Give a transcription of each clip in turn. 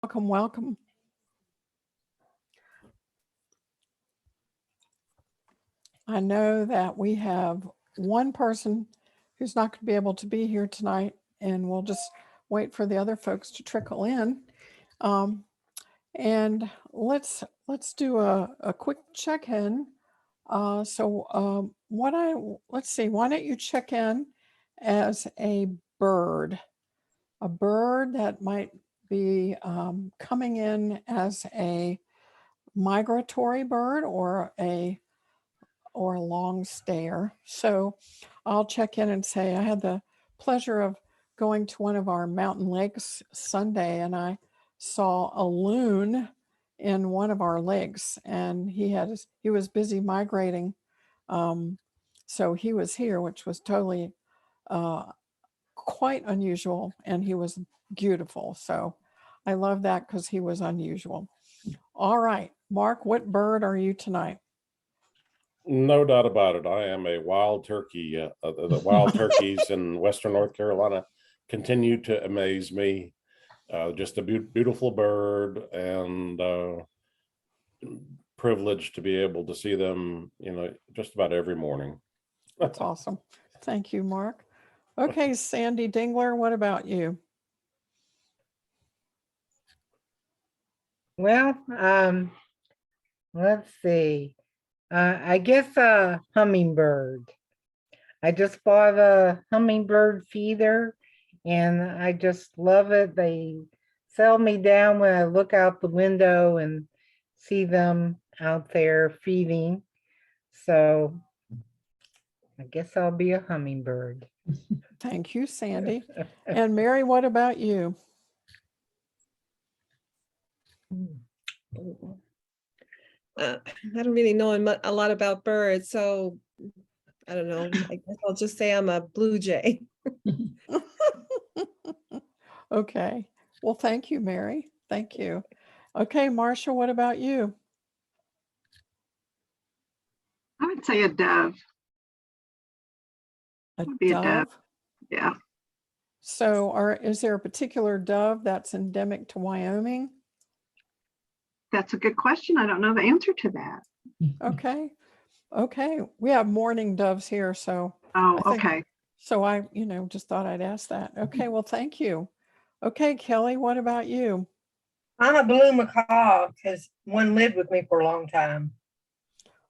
Welcome, welcome. I know that we have one person who's not going to be able to be here tonight, and we'll just wait for the other folks to trickle in. And let's do a quick check-in. Let's see, why don't you check in as a bird that might be coming in as a migratory bird or a long stayer. So I'll check in and say I had the pleasure of going to one of our mountain lakes Sunday, and I saw a loon in one of our lakes, and he was busy migrating. So he was here, which was totally quite unusual, and he was beautiful. So I love that because he was unusual. All right, Mark, what bird are you tonight? No doubt about it. I am a wild turkey. The wild turkeys in Western North Carolina continue to amaze me. Just a beautiful bird, and privileged to be able to see them, just about every morning. That's awesome. Thank you, Mark. Okay, Sandy Dingler, what about you? Well, let's see. I guess a hummingbird. I just bought a hummingbird feeder and I just love it. They settle me down when I look out the window and see them out there feeding. So I guess I'll be a hummingbird. Thank you, Sandy. And Mary, what about you? I don't really know a lot about birds, so I don't know. I guess I'll just say I'm a blue jay. Okay. Well, thank you, Mary. Thank you. Okay, Marcia, what about you? I would say a dove. A Would be a dove. Yeah. So is there a particular dove that's endemic to Wyoming? That's a good question. I don't know the answer to that. Okay. Okay. We have mourning doves here, so. Oh, okay. So I, just thought I'd ask that. Okay, well, thank you. Okay, Kelly, what about you? I'm a blue macaw because one lived with me for a long time.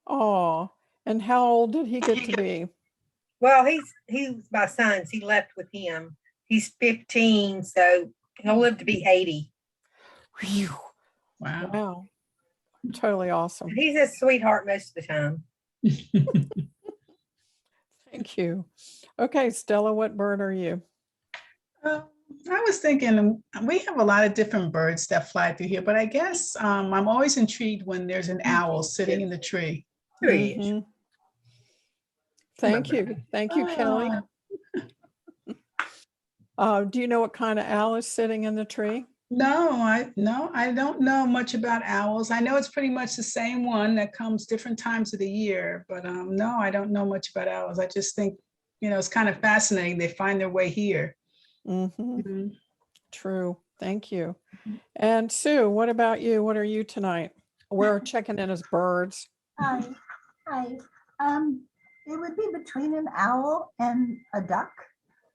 Oh, and how old did he get to be? Well, he's my son's. He left with him. He's 15, so he'll live to be 80. Whew. Wow. Totally awesome. He's a sweetheart most of the time. Thank you. Okay, Stella, what bird are you? I was thinking we have a lot of different birds that fly through here, but I guess I'm always intrigued when there's an owl sitting in the tree. Mm-hmm. Thank you. Thank you, Kelly. Do you know what kind of owl is sitting in the tree? No, I don't know much about owls. I know it's pretty much the same one that comes different times of the year, but no, I don't know much about owls. I just think, it's kind of fascinating. They find their way here. Mm-hmm. Mm-hmm. True. Thank you. And Sue, what about you? What are you tonight? We're checking in as birds. Hi. It would be between an owl and a duck.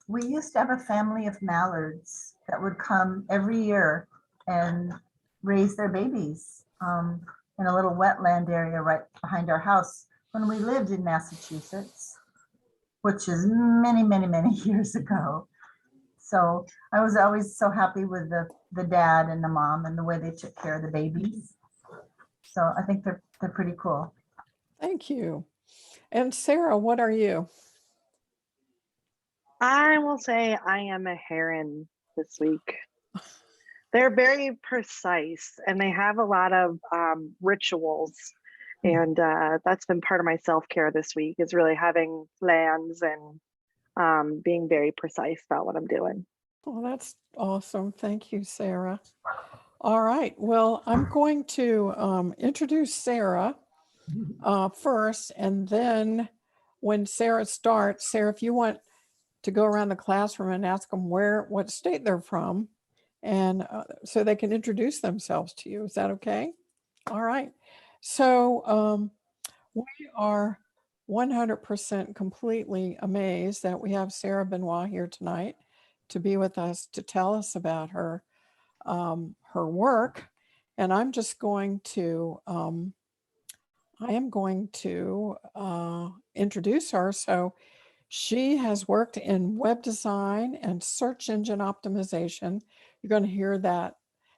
We used to have a family of mallards that would come every year and raise their babies in a little wetland area right behind our house when we lived in Massachusetts, which is many, many, many years ago. So I was always so happy with the dad and the mom and the way they took care of the babies. So I think they're pretty cool. Thank you. And Sarah, what are you? I will say I am a heron this week. They're very precise and they have a lot of rituals. And that's been part of my self-care this week, is really having plans and being very precise about what I'm doing. Oh, that's awesome. Thank you, Sarah. All right. Well, I'm going to introduce Sarah first, and then when Sarah starts, Sarah, if you want to go around the classroom and ask them what state they're from, and so they can introduce themselves to you. Is that okay? All right. So we are 100% completely amazed that we have Sarah Benoit here tonight to be with us to tell us about her her work. And I'm just going to introduce her. So she has worked in web design and search engine optimization. You're going to hear that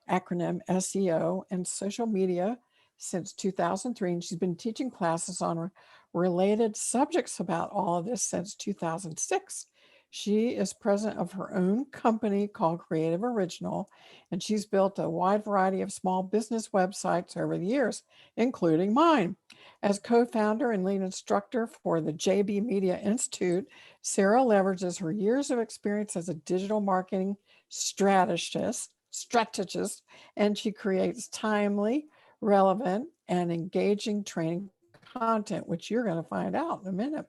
acronym SEO and social media since 2003. And she's been teaching classes on related subjects about all of this since 2006. She is president of her own company called Creative Original, and she's built a wide variety of small business websites over the years, including mine. As co-founder and lead instructor for the JB Media Institute, Sarah leverages her years of experience as a digital marketing strategist, and she creates timely, relevant, and engaging training content, which you're going to find out in a minute.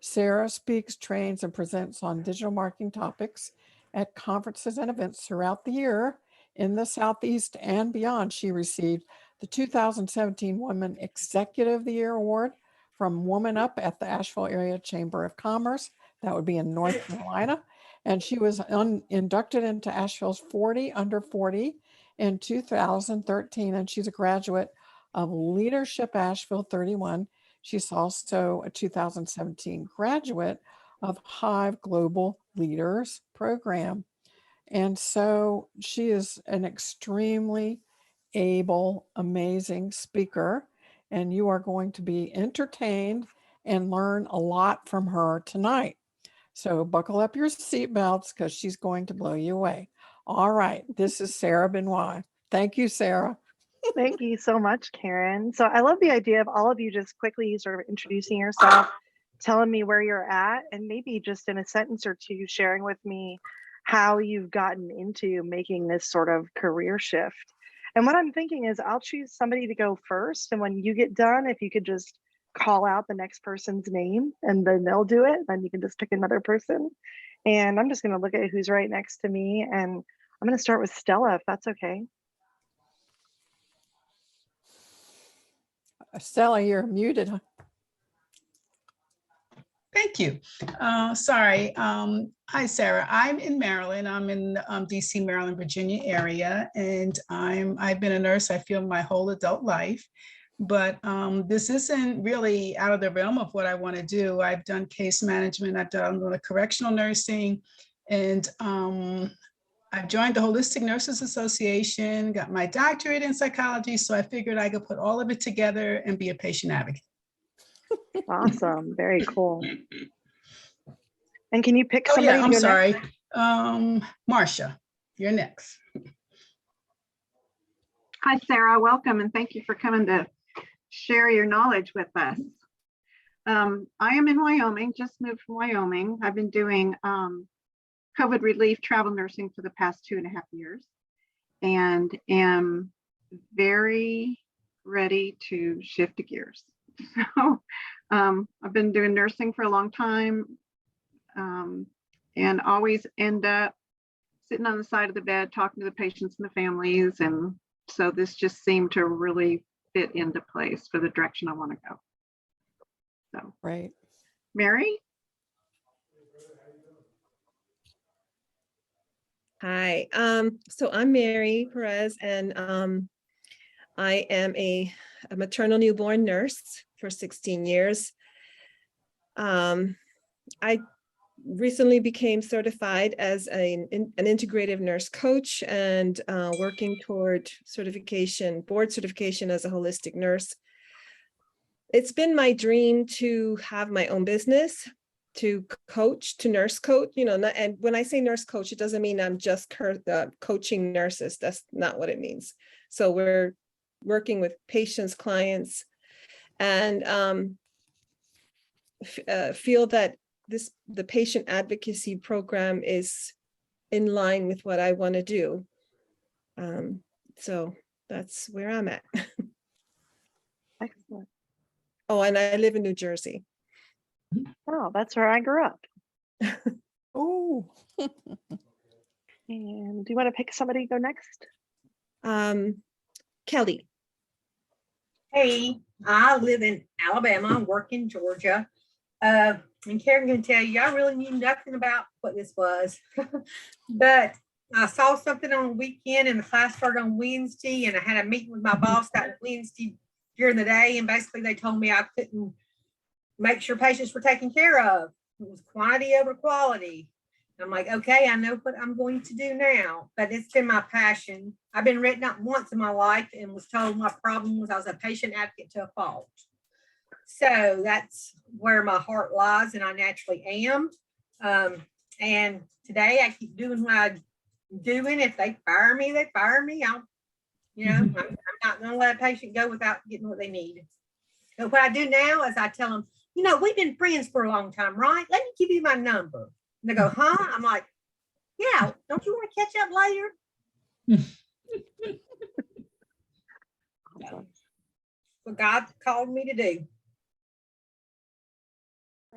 Sarah speaks, trains, and presents on digital marketing topics at conferences and events throughout the year in the Southeast and beyond. She received the 2017 Women Executive of the Year Award from Woman Up at the Asheville Area Chamber of Commerce. That would be in North Carolina. And she was inducted into Asheville's 40 Under 40 in 2013. And she's a graduate of Leadership Asheville 31. She's also a 2017 graduate of Hive Global Leaders Program. And so she is an extremely able, amazing speaker, and you are going to be entertained and learn a lot from her tonight. So buckle up your seatbelts because she's going to blow you away. All right, this is Sarah Benoit. Thank you, Sarah. Thank you so much, Karen. So I love the idea of all of you just quickly sort of introducing yourself, telling me where you're at, and maybe just in a sentence or two, sharing with me how you've gotten into making this sort of career shift. And what I'm thinking is I'll choose somebody to go first. And when you get done, if you could just call out the next person's name and then they'll do it, then you can just pick another person. And I'm just going to look at who's right next to me. And I'm going to start with Stella, if that's okay. Stella, you're muted. Thank you. Sorry. Hi, Sarah. I'm in Maryland. I'm in the DC, Maryland, Virginia area, and I've been a nurse, I feel, my whole adult life. But this isn't really out of the realm of what I want to do. I've done case management. I've done correctional nursing, and I've joined the Holistic Nurses Association, got my doctorate in psychology. So I figured I could put all of it together and be a patient advocate. Awesome. Very cool. And can you pick Oh somebody? yeah, I'm to go sorry. next? Marcia, you're next. Hi, Sarah. Welcome, and thank you for coming to share your knowledge with us. I am in Wyoming, just moved from Wyoming. I've been doing COVID relief travel nursing for the past 2.5 years and am very ready to shift gears. So I've been doing nursing for a long time and always end up sitting on the side of the bed talking to the patients and the families. And so this just seemed to really fit into place for the direction I want to go. So, Right. Mary? Hi, so I'm Mary Perez, and I am a maternal newborn nurse for 16 years. I recently became certified as an integrative nurse coach and working toward certification, board certification as a holistic nurse. It's been my dream to have my own business, to coach, to nurse coach, you know, and when I say nurse coach, it doesn't mean I'm just coaching nurses. That's not what it means. So we're working with patients, clients, and feel that the patient advocacy program is in line with what I want to do. So that's where I'm at. Excellent. Oh, and I live in New Jersey. Oh, that's where I grew up. Oh, And do you want to pick somebody to go next? Kelly. Hey, I live in Alabama, work in Georgia. And Karen can tell you, I really knew nothing about what this was. But I saw something on the weekend and the class started on Wednesday, and I had a meeting with my boss that Wednesday during the day. And basically they told me I couldn't make sure patients were taken care of. It was quantity over quality. I'm like, okay, I know what I'm going to do now, but it's been my passion. I've been written up once in my life and was told my problem was I was a patient advocate to a fault. So that's where my heart lies, and I naturally am. And today I keep doing what I'm doing. If they fire me, they fire me. I'm not going to let a patient go without getting what they need. So what I do now is I tell them, we've been friends for a long time, right? Let me give you my number. And they go, huh? I'm like, yeah, don't you want to catch up later? What God called me to do.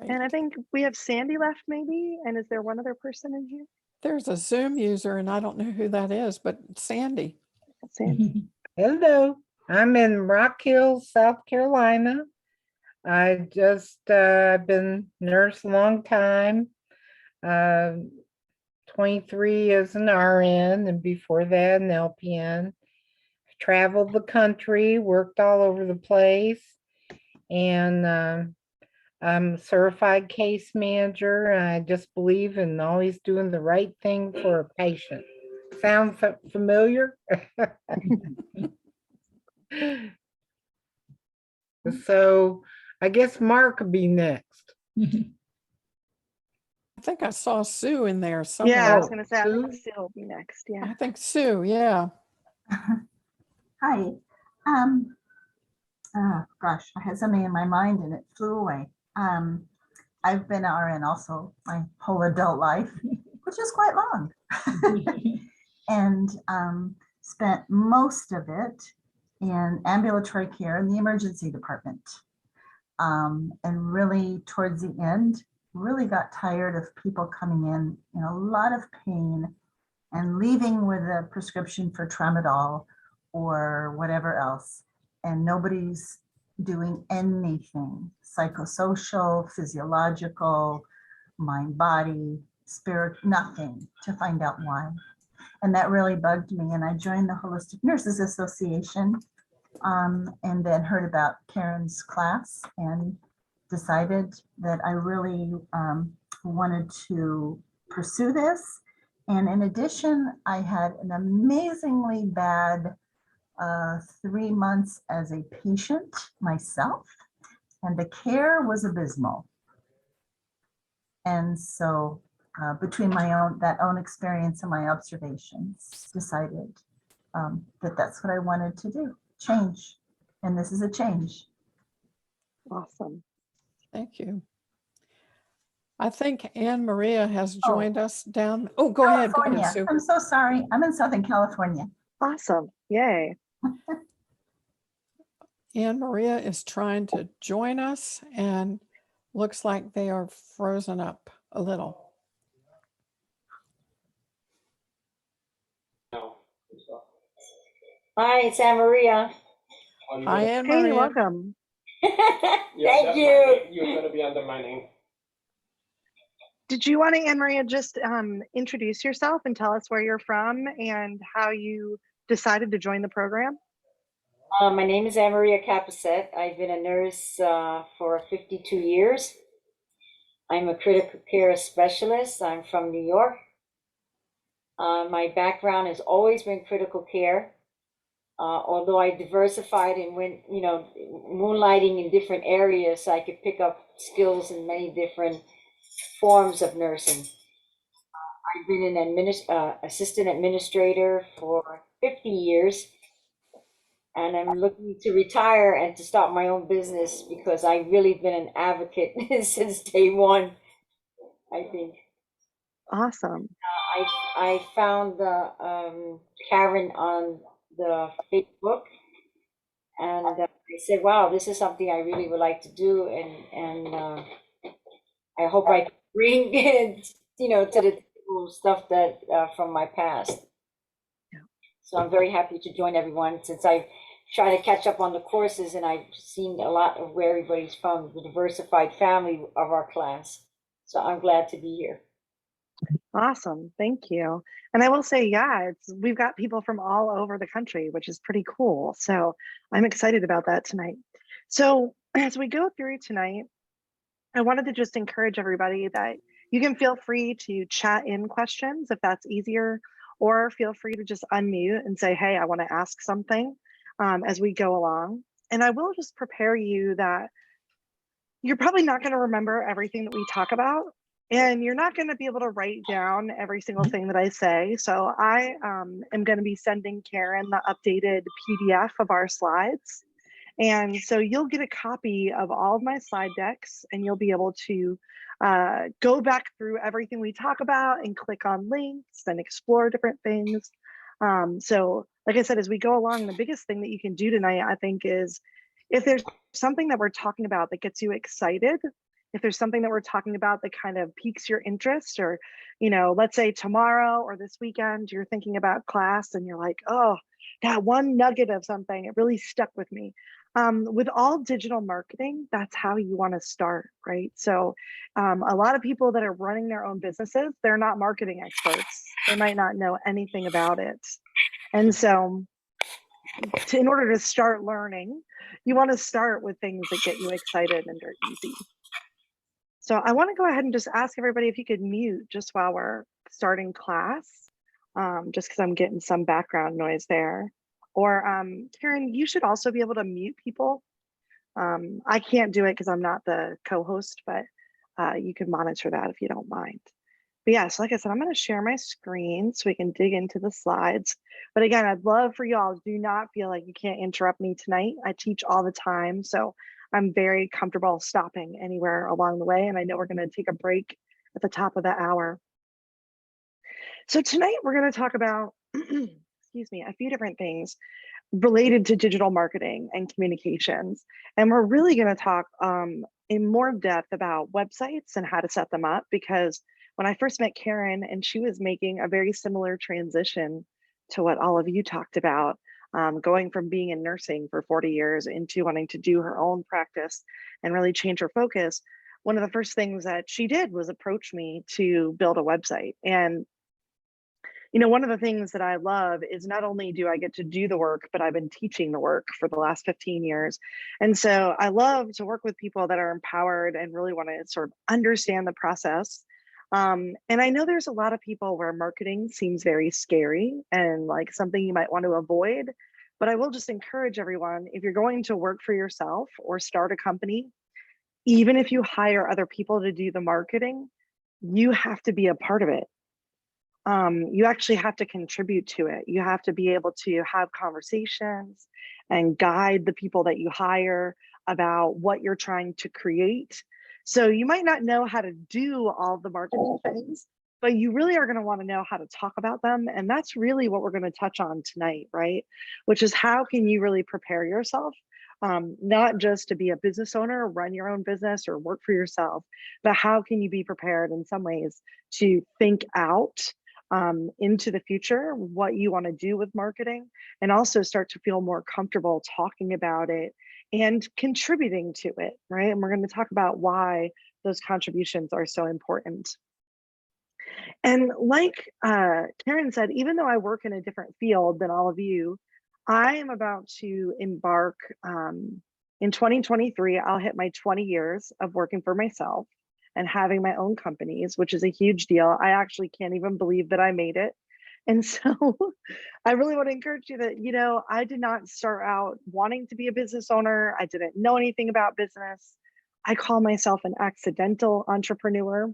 And I think we have Sandy left maybe. And is there one other person in here? There's a Zoom user, and I don't know who that is, but Sandy. Sandy. Hello, I'm in Rock Hill, South Carolina. I just been nurse a long time. 23 as an RN, and before that an LPN. Traveled the country, worked all over the place, and I'm a certified case manager. I just believe in always doing the right thing for a patient. Sound familiar? So I guess Mark could be next. I think I saw Sue in there somewhere. Yeah, I was going to say, I Sue? think Sue will be next. Yeah. I think Sue, yeah. Hi. Oh gosh, I had something in my mind and it flew away. I've been RN also my whole adult life, which is quite long. And spent most of it in ambulatory care in the emergency department. And really towards the end, really got tired of people coming in a lot of pain and leaving with a prescription for tramadol or whatever else. And nobody's doing anything psychosocial, physiological, mind, body, spirit, nothing to find out why. And that really bugged me. And I joined the Holistic Nurses Association and then heard about Karen's class and decided that I really wanted to pursue this. And in addition, I had an amazingly bad 3 months as a patient myself, and the care was abysmal. And so between that own experience and my observations, decided that that's what I wanted to do, change. And this is a change. Awesome. Thank you. I think Anne Maria has joined us down. Oh, go ahead, Sue. I'm so sorry. I'm in Southern California. Awesome. Yay. Anne Maria is trying to join us and looks like they are frozen up a little. Hi, it's Anne Maria. Hi, Anne Hey, Maria. welcome. Thank you. You're going to be under my name. Did you want to, Anne Maria, just introduce yourself and tell us where you're from and how you decided to join the program? My name is Anne Maria Capacet. I've been a nurse for 52 years. I'm a critical care specialist. I'm from New York. My background has always been critical care. Although I diversified and went, moonlighting in different areas, so I could pick up skills in many different forms of nursing. I've been an assistant administrator for 50 years, and I'm looking to retire and to start my own business because I've really been an advocate since day one, I think. Awesome. I found Karen on the Facebook, and I said, wow, this is something I really would like to do, and I hope I can bring it, to the table cool stuff that from my past. So I'm very happy to join everyone since I try to catch up on the courses and I've seen a lot of where everybody's from, the diversified family of our class. So I'm glad to be here. Awesome, thank you. And I will say, yeah, we've got people from all over the country, which is pretty cool. So I'm excited about that tonight. So as we go through tonight, I wanted to just encourage everybody that you can feel free to chat in questions if that's easier, or feel free to just unmute and say, hey, I want to ask something as we go along. And I will just prepare you that you're probably not going to remember everything that we talk about, and you're not going to be able to write down every single thing that I say. So I am going to be sending Karen the updated PDF of our slides. And so you'll get a copy of all of my slide decks, and you'll be able to go back through everything we talk about and click on links and explore different things. So like I said, as we go along, the biggest thing that you can do tonight, I think, is if there's something that we're talking about that gets you excited, if there's something that we're talking about that kind of piques your interest, or, you know, let's say tomorrow or this weekend, you're thinking about class and you're like, oh, that one nugget of something, it really stuck with me. With all digital marketing, that's how you want to start, right? So a lot of people that are running their own businesses, they're not marketing experts. They might not know anything about it. And so in order to start learning, you want to start with things that get you excited and are easy. So I want to go ahead and just ask everybody if you could mute just while we're starting class, just because I'm getting some background noise there. Or Karen, you should also be able to mute people. I can't do it because I'm not the co-host, but you can monitor that if you don't mind. But yeah, so like I said, I'm going to share my screen so we can dig into the slides. But again, I'd love for y'all, do not feel like you can't interrupt me tonight. I teach all the time, so I'm very comfortable stopping anywhere along the way. And I know we're going to take a break at the top of the hour. So tonight we're going to talk about, excuse me, a few different things related to digital marketing and communications. And we're really going to talk in more depth about websites and how to set them up, because when I first met Karen, and she was making a very similar transition to what all of you talked about, going from being in nursing for 40 years into wanting to do her own practice and really change her focus, one of the first things that she did was approach me to build a website. And you know, one of the things that I love is not only do I get to do the work, but I've been teaching the work for the last 15 years. And so I love to work with people that are empowered and really want to sort of understand the process. And I know there's a lot of people where marketing seems very scary and like something you might want to avoid. But I will just encourage everyone, if you're going to work for yourself or start a company, even if you hire other people to do the marketing, you have to be a part of it. You actually have to contribute to it. You have to be able to have conversations and guide the people that you hire about what you're trying to create. So you might not know how to do all the marketing things, but you really are going to want to know how to talk about them. And that's really what we're going to touch on tonight, right? Which is how can you really prepare yourself, not just to be a business owner, run your own business or work for yourself, but how can you be prepared in some ways to think out into the future, what you want to do with marketing, and also start to feel more comfortable talking about it and contributing to it, right? And we're going to talk about why those contributions are so important. And like Karen said, even though I work in a different field than all of you, I am about to embark in 2023, I'll hit my 20 years of working for myself and having my own companies, which is a huge deal. I actually can't even believe that I made it. And so I really want to encourage you that, you know, I did not start out wanting to be a business owner. I didn't know anything about business. I call myself an accidental entrepreneur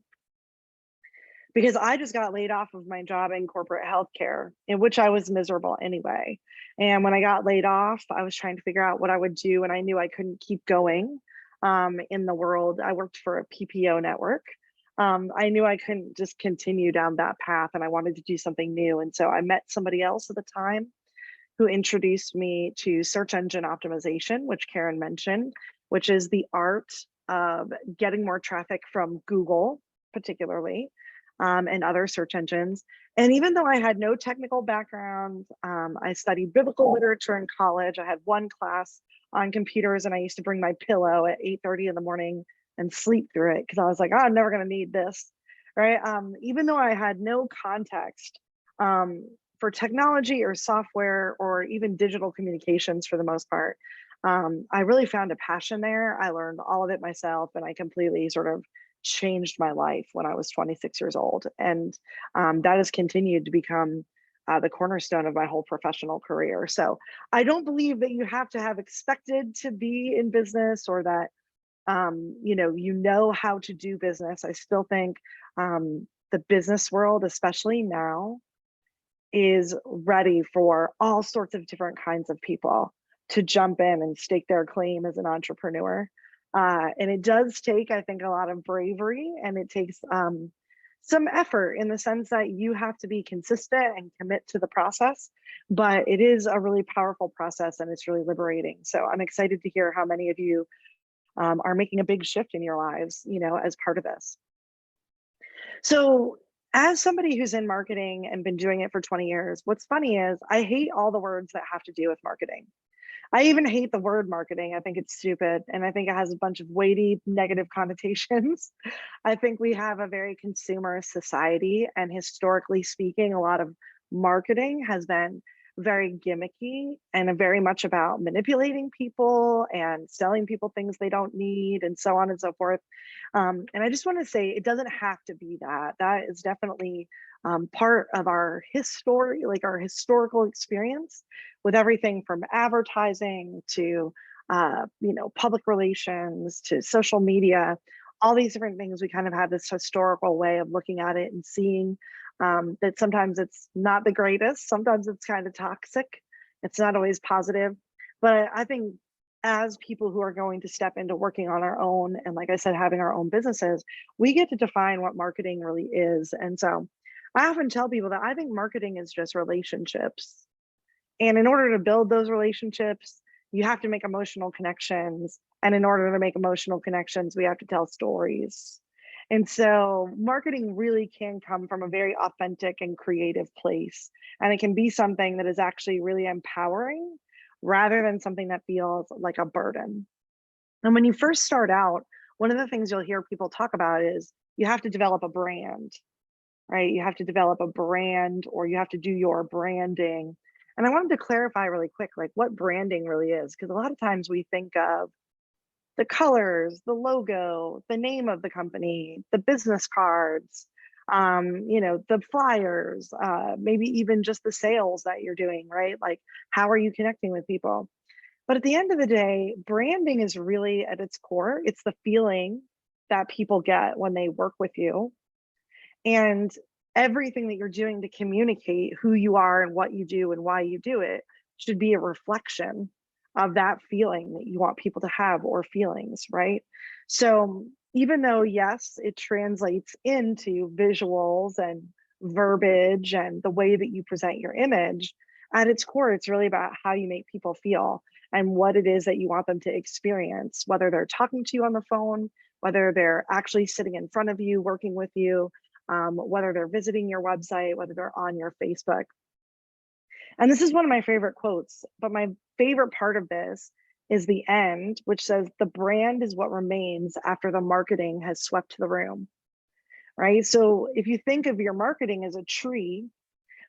because I just got laid off of my job in corporate healthcare, in which I was miserable anyway. And when I got laid off, I was trying to figure out what I would do, and I knew I couldn't keep going in the world. I worked for a PPO network. I knew I couldn't just continue down that path, and I wanted to do something new. And so I met somebody else at the time who introduced me to search engine optimization, which Karen mentioned, which is the art of getting more traffic from Google, particularly, and other search engines. And even though I had no technical background, I studied biblical literature in college. I had one class on computers, and I used to bring my pillow at 8:30 in the morning and sleep through it because I was like, oh, I'm never going to need this, right? Even though I had no context for technology or software or even digital communications for the most part, I really found a passion there. I learned all of it myself, and I completely sort of changed my life when I was 26 years old. And that has continued to become the cornerstone of my whole professional career. So I don't believe that you have to have expected to be in business or that you know how to do business. I still think the business world, especially now, is ready for all sorts of different kinds of people to jump in and stake their claim as an entrepreneur. And it does take, I think, a lot of bravery, and it takes some effort in the sense that you have to be consistent and commit to the process. But it is a really powerful process, and it's really liberating. So I'm excited to hear how many of you are making a big shift in your lives, as part of this. So as somebody who's in marketing and been doing it for 20 years, what's funny is I hate all the words that have to do with marketing. I even hate the word marketing. I think it's stupid, and I think it has a bunch of weighty negative connotations. I think we have a very consumer society, and historically speaking, a lot of marketing has been very gimmicky and very much about manipulating people and selling people things they don't need and so on and so forth. And I just want to say it doesn't have to be that. That is definitely part of our history, like our historical experience with everything from advertising to public relations to social media, all these different things. We kind of have this historical way of looking at it and seeing that sometimes it's not the greatest, sometimes it's kind of toxic, it's not always positive. But I think as people who are going to step into working on our own, and like I said, having our own businesses, we get to define what marketing really is. And so I often tell people that I think marketing is just relationships. And in order to build those relationships, you have to make emotional connections. And in order to make emotional connections, we have to tell stories. And so marketing really can come from a very authentic and creative place. And it can be something that is actually really empowering rather than something that feels like a burden. And when you first start out, one of the things you'll hear people talk about is you have to develop a brand, right? You have to develop a brand, or you have to do your branding. And I wanted to clarify really quick, like what branding really is, because a lot of times we think of the colors, the logo, the name of the company, the business cards, the flyers, maybe even just the sales that you're doing, right? Like, how are you connecting with people? But at the end of the day, branding is really at its core, it's the feeling that people get when they work with you. And everything that you're doing to communicate who you are and what you do and why you do it should be a reflection of that feeling that you want people to have, or feelings, right? So even though, yes, it translates into visuals and verbiage and the way that you present your image, at its core, it's really about how you make people feel and what it is that you want them to experience, whether they're talking to you on the phone, whether they're actually sitting in front of you, working with you, whether they're visiting your website, whether they're on your Facebook. And this is one of my favorite quotes, but my favorite part of this is the end, which says, the brand is what remains after the marketing has swept the room, right? So if you think of your marketing as a tree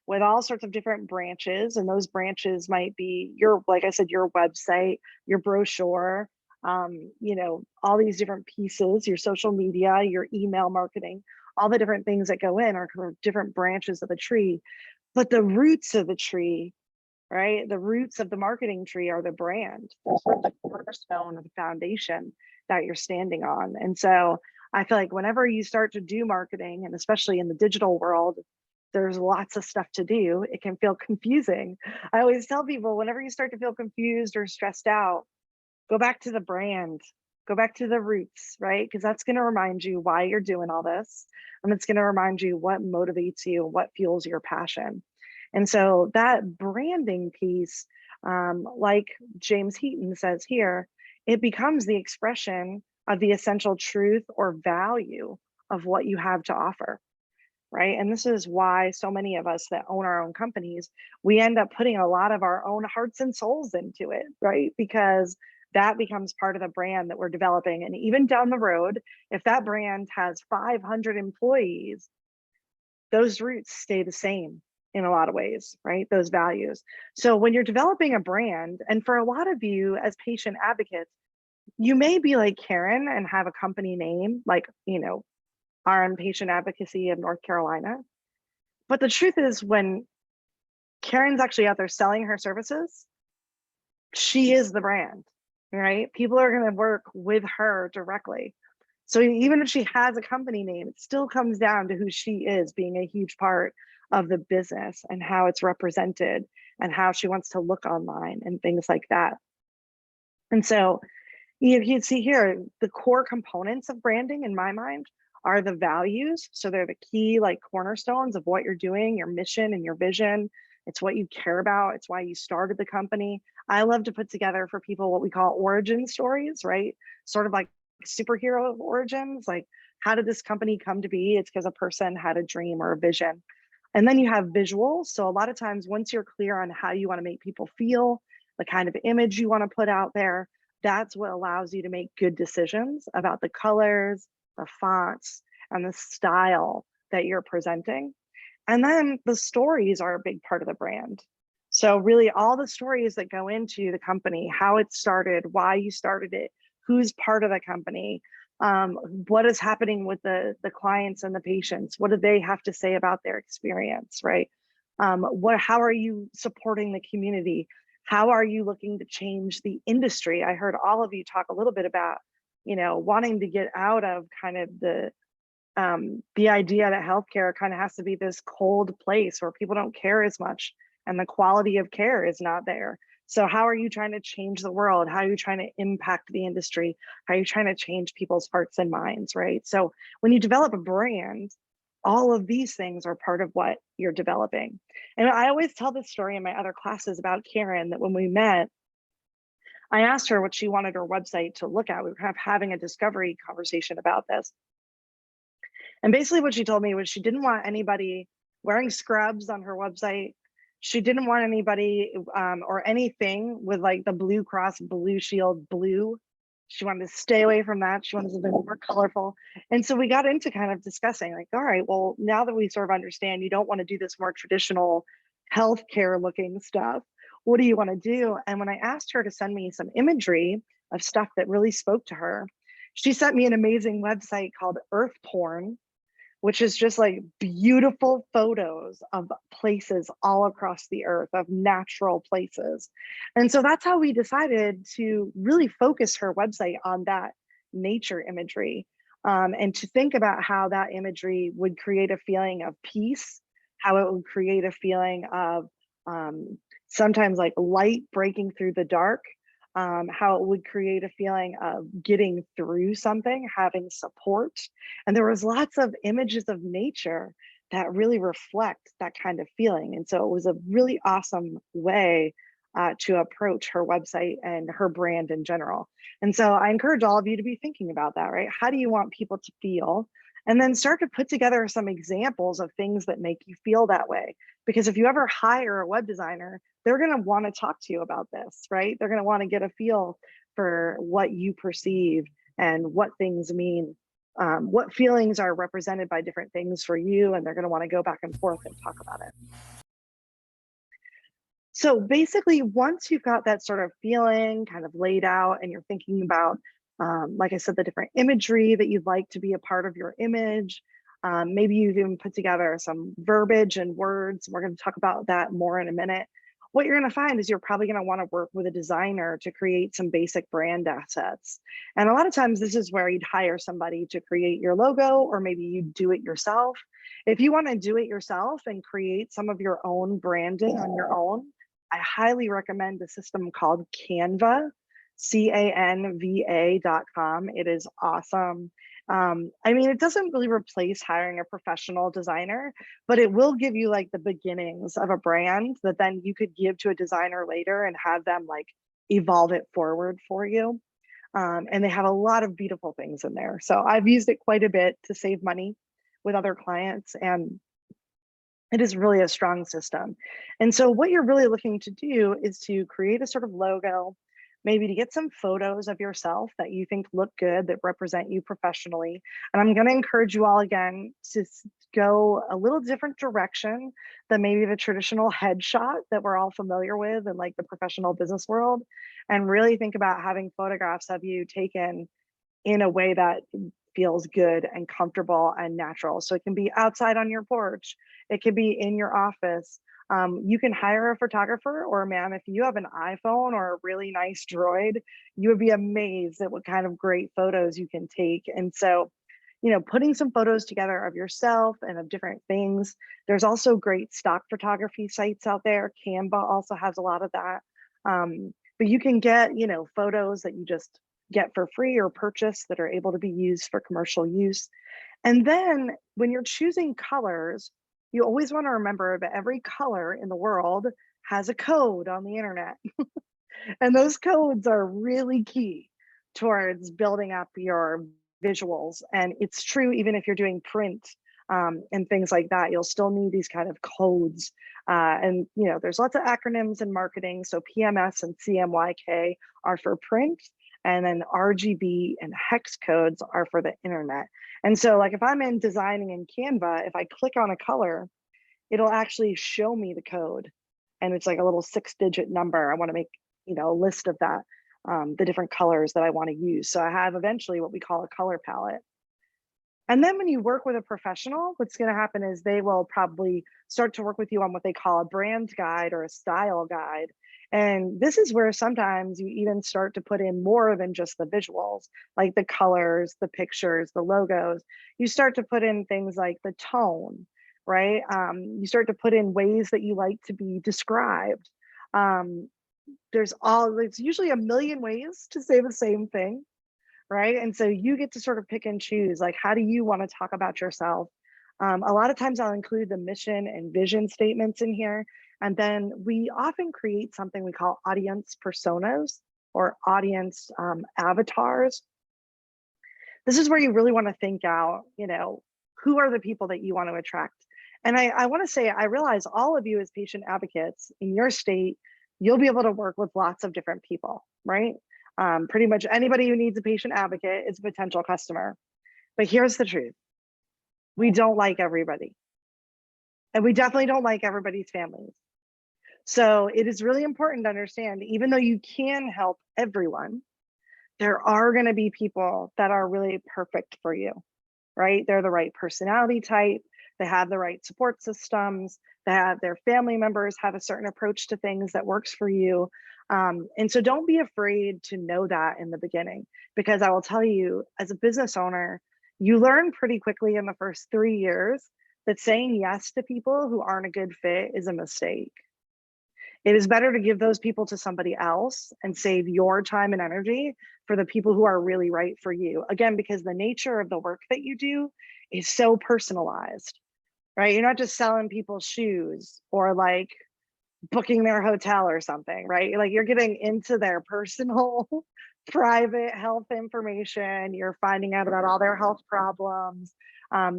with all sorts of different branches, and those branches might be your, like I said, your website, your brochure, all these different pieces, your social media, your email marketing, all the different things that go in are kind of different branches of the tree. But the roots of the tree, right? The roots of the marketing tree are the brand. They're sort of the cornerstone of the foundation that you're standing on. And so I feel like whenever you start to do marketing, and especially in the digital world, there's lots of stuff to do. It can feel confusing. I always tell people, whenever you start to feel confused or stressed out, go back to the brand, go back to the roots, right? Because that's going to remind you why you're doing all this. And it's going to remind you what motivates you, what fuels your passion. And so that branding piece, like James Heaton says here, it becomes the expression of the essential truth or value of what you have to offer. right? And this is why so many of us that own our own companies, we end up putting a lot of our own hearts and souls into it, right? Because that becomes part of the brand that we're developing. And even down the road, if that brand has 500 employees, those roots stay the same in a lot of ways, right? Those values. So when you're developing a brand, and for a lot of you as patient advocates, you may be like Karen and have a company name like, you know, RN Patient Advocacy of North Carolina. But the truth is, when Karen's actually out there selling her services, she is the brand, right? People are going to work with her directly. So even if she has a company name, it still comes down to who she is being a huge part of the business and how it's represented and how she wants to look online and things like that. And so you can see here, the core components of branding in my mind are the values. So they're the key like cornerstones of what you're doing, your mission and your vision. It's what you care about. It's why you started the company. I love to put together for people what we call origin stories, right? Sort of like superhero origins, like how did this company come to be? It's because a person had a dream or a vision. And then you have visuals. So a lot of times once you're clear on how you want to make people feel, the kind of image you want to put out there, that's what allows you to make good decisions about the colors, the fonts, and the style that you're presenting. And then the stories are a big part of the brand. So really all the stories that go into the company, how it started, why you started it, who's part of the company, what is happening with the clients and the patients, what do they have to say about their experience, right? How are you supporting the community? How are you looking to change the industry? I heard all of you talk a little bit about, you know, wanting to get out of kind of the idea that healthcare kind of has to be this cold place where people don't care as much and the quality of care is not there. So how are you trying to change the world? How are you trying to impact the industry? How are you trying to change people's hearts and minds, right? So when you develop a brand, all of these things are part of what you're developing. And I always tell this story in my other classes about Karen, that when we met, I asked her what she wanted her website to look at. We were kind of having a discovery conversation about this. And basically what she told me was she didn't want anybody wearing scrubs on her website. She didn't want anybody or anything with like the Blue Cross Blue Shield blue. She wanted to stay away from that. She wanted something more colorful. And so we got into kind of discussing like, all right, well, now that we sort of understand you don't want to do this more traditional healthcare looking stuff, what do you want to do? And when I asked her to send me some imagery of stuff that really spoke to her, she sent me an amazing website called Earth Porn, which is just like beautiful photos of places all across the earth, of natural places. And so that's how we decided to really focus her website on that nature imagery, and to think about how that imagery would create a feeling of peace, how it would create a feeling of sometimes like light breaking through the dark, how it would create a feeling of getting through something, having support. And there was lots of images of nature that really reflect that kind of feeling. And so it was a really awesome way to approach her website and her brand in general. And so I encourage all of you to be thinking about that, right? How do you want people to feel? And then start to put together some examples of things that make you feel that way. Because if you ever hire a web designer, they're going to want to talk to you about this, right? They're going to want to get a feel for what you perceive and what things mean, what feelings are represented by different things for you. And they're going to want to go back and forth and talk about it. So basically, once you've got that sort of feeling kind of laid out and you're thinking about, like I said, the different imagery that you'd like to be a part of your image, maybe you've even put together some verbiage and words. We're going to talk about that more in a minute. What you're going to find is you're probably going to want to work with a designer to create some basic brand assets. And a lot of times this is where you'd hire somebody to create your logo, or maybe you do it yourself. If you want to do it yourself and create some of your own branding on your own, I highly recommend a system called Canva, canva.com. It is awesome. I mean, it doesn't really replace hiring a professional designer, but it will give you like the beginnings of a brand that then you could give to a designer later and have them like evolve it forward for you. And they have a lot of beautiful things in there. So I've used it quite a bit to save money with other clients. And It is really a strong system. And so what you're really looking to do is to create a sort of logo, maybe to get some photos of yourself that you think look good, that represent you professionally. And I'm going to encourage you all again to go a little different direction than maybe the traditional headshot that we're all familiar with in like the professional business world, and really think about having photographs of you taken in a way that feels good and comfortable and natural. So it can be outside on your porch, it could be in your office. You can hire a photographer, or man, if you have an iPhone or a really nice Droid, you would be amazed at what kind of great photos you can take. And so, you know, putting some photos together of yourself and of different things. There's also great stock photography sites out there. Canva also has a lot of that. But you can get, you know, photos that you just get for free or purchase that are able to be used for commercial use. And then when you're choosing colors, you always want to remember that every color in the world has a code on the internet. And those codes are really key towards building up your visuals. And it's true even if you're doing print and things like that, you'll still need these kind of codes. And you know, there's lots of acronyms in marketing. So PMS and CMYK are for print, and then RGB and hex codes are for the internet. And so like if I'm in designing in Canva, if I click on a color, it'll actually show me the code. And it's like a little 6-digit number. I want to make, you know, a list of that, the different colors that I want to use. So I have eventually what we call a color palette. And then when you work with a professional, what's going to happen is they will probably start to work with you on what they call a brand guide or a style guide. And this is where sometimes you even start to put in more than just the visuals, like the colors, the pictures, the logos. You start to put in things like the tone, right? You start to put in ways that you like to be described. There's usually a million ways to say the same thing, right? And so you get to sort of pick and choose, like, how do you want to talk about yourself? A lot of times I'll include the mission and vision statements in here. And then we often create something we call audience personas or audience avatars. This is where you really want to think out, you know, who are the people that you want to attract? And I want to say, I realize all of you as patient advocates in your state, you'll be able to work with lots of different people, right? Pretty much anybody who needs a patient advocate is a potential customer. But here's the truth. We don't like everybody. And we definitely don't like everybody's families. So it is really important to understand, even though you can help everyone, there are going to be people that are really perfect for you, right? They're the right personality type. They have the right support systems. They have their family members have a certain approach to things that works for you. And so don't be afraid to know that in the beginning, because I will tell you, as a business owner, you learn pretty quickly in the first 3 years that saying yes to people who aren't a good fit is a mistake. It is better to give those people to somebody else and save your time and energy for the people who are really right for you. Again, because the nature of the work that you do is so personalized, right? You're not just selling people shoes or like booking their hotel or something, right? Like you're getting into their personal, private health information. You're finding out about all their health problems.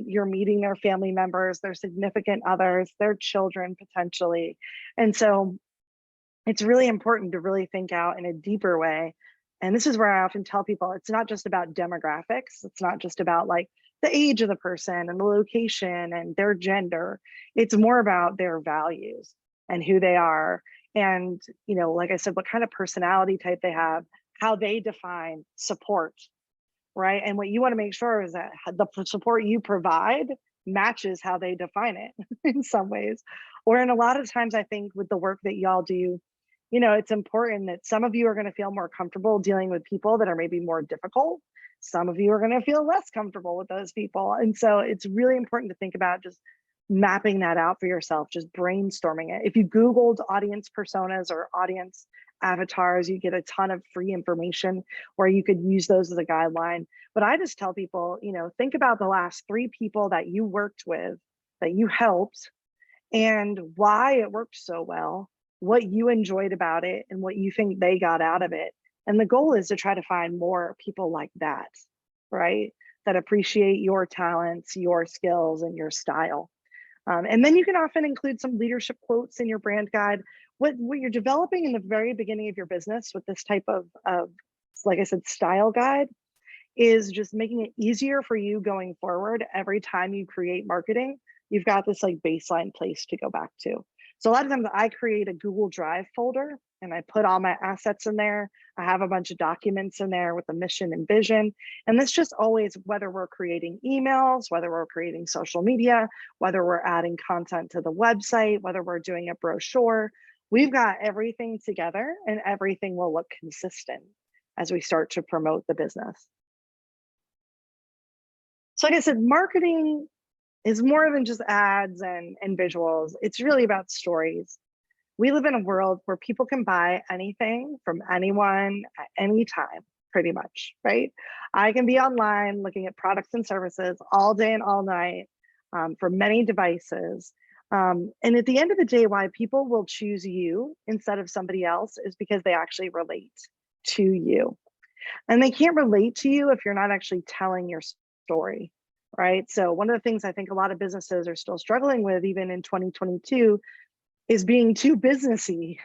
You're meeting their family members, their significant others, their children potentially. And so it's really important to really think out in a deeper way. And this is where I often tell people, it's not just about demographics. It's not just about like the age of the person and the location and their gender. It's more about their values and who they are. And, you know, like I said, what kind of personality type they have, how they define support, right? And what you want to make sure is that the support you provide matches how they define it in some ways. Or in a lot of times, I think with the work that y'all do, you know, it's important that some of you are going to feel more comfortable dealing with people that are maybe more difficult. Some of you are going to feel less comfortable with those people. And so it's really important to think about just mapping that out for yourself, just brainstorming it. If you Googled audience personas or audience avatars, you get a ton of free information where you could use those as a guideline. But I just tell people, you know, think about the last 3 people that you worked with, that you helped, and why it worked so well, what you enjoyed about it, and what you think they got out of it. And the goal is to try to find more people like that, right? That appreciate your talents, your skills, and your style. And then you can often include some leadership quotes in your brand guide. What you're developing in the very beginning of your business with this type of, like I said, style guide is just making it easier for you going forward. Every time you create marketing, you've got this like baseline place to go back to. So a lot of times I create a Google Drive folder and I put all my assets in there. I have a bunch of documents in there with a mission and vision. And this just always, whether we're creating emails, whether we're creating social media, whether we're adding content to the website, whether we're doing a brochure, we've got everything together and everything will look consistent as we start to promote the business. So like I said, marketing is more than just ads and visuals. It's really about stories. We live in a world where people can buy anything from anyone at any time, pretty much, right? I can be online looking at products and services all day and all night for many devices. And at the end of the day, why people will choose you instead of somebody else is because they actually relate to you. And they can't relate to you if you're not actually telling your story, right? So one of the things I think a lot of businesses are still struggling with, even in 2022, is being too businessy,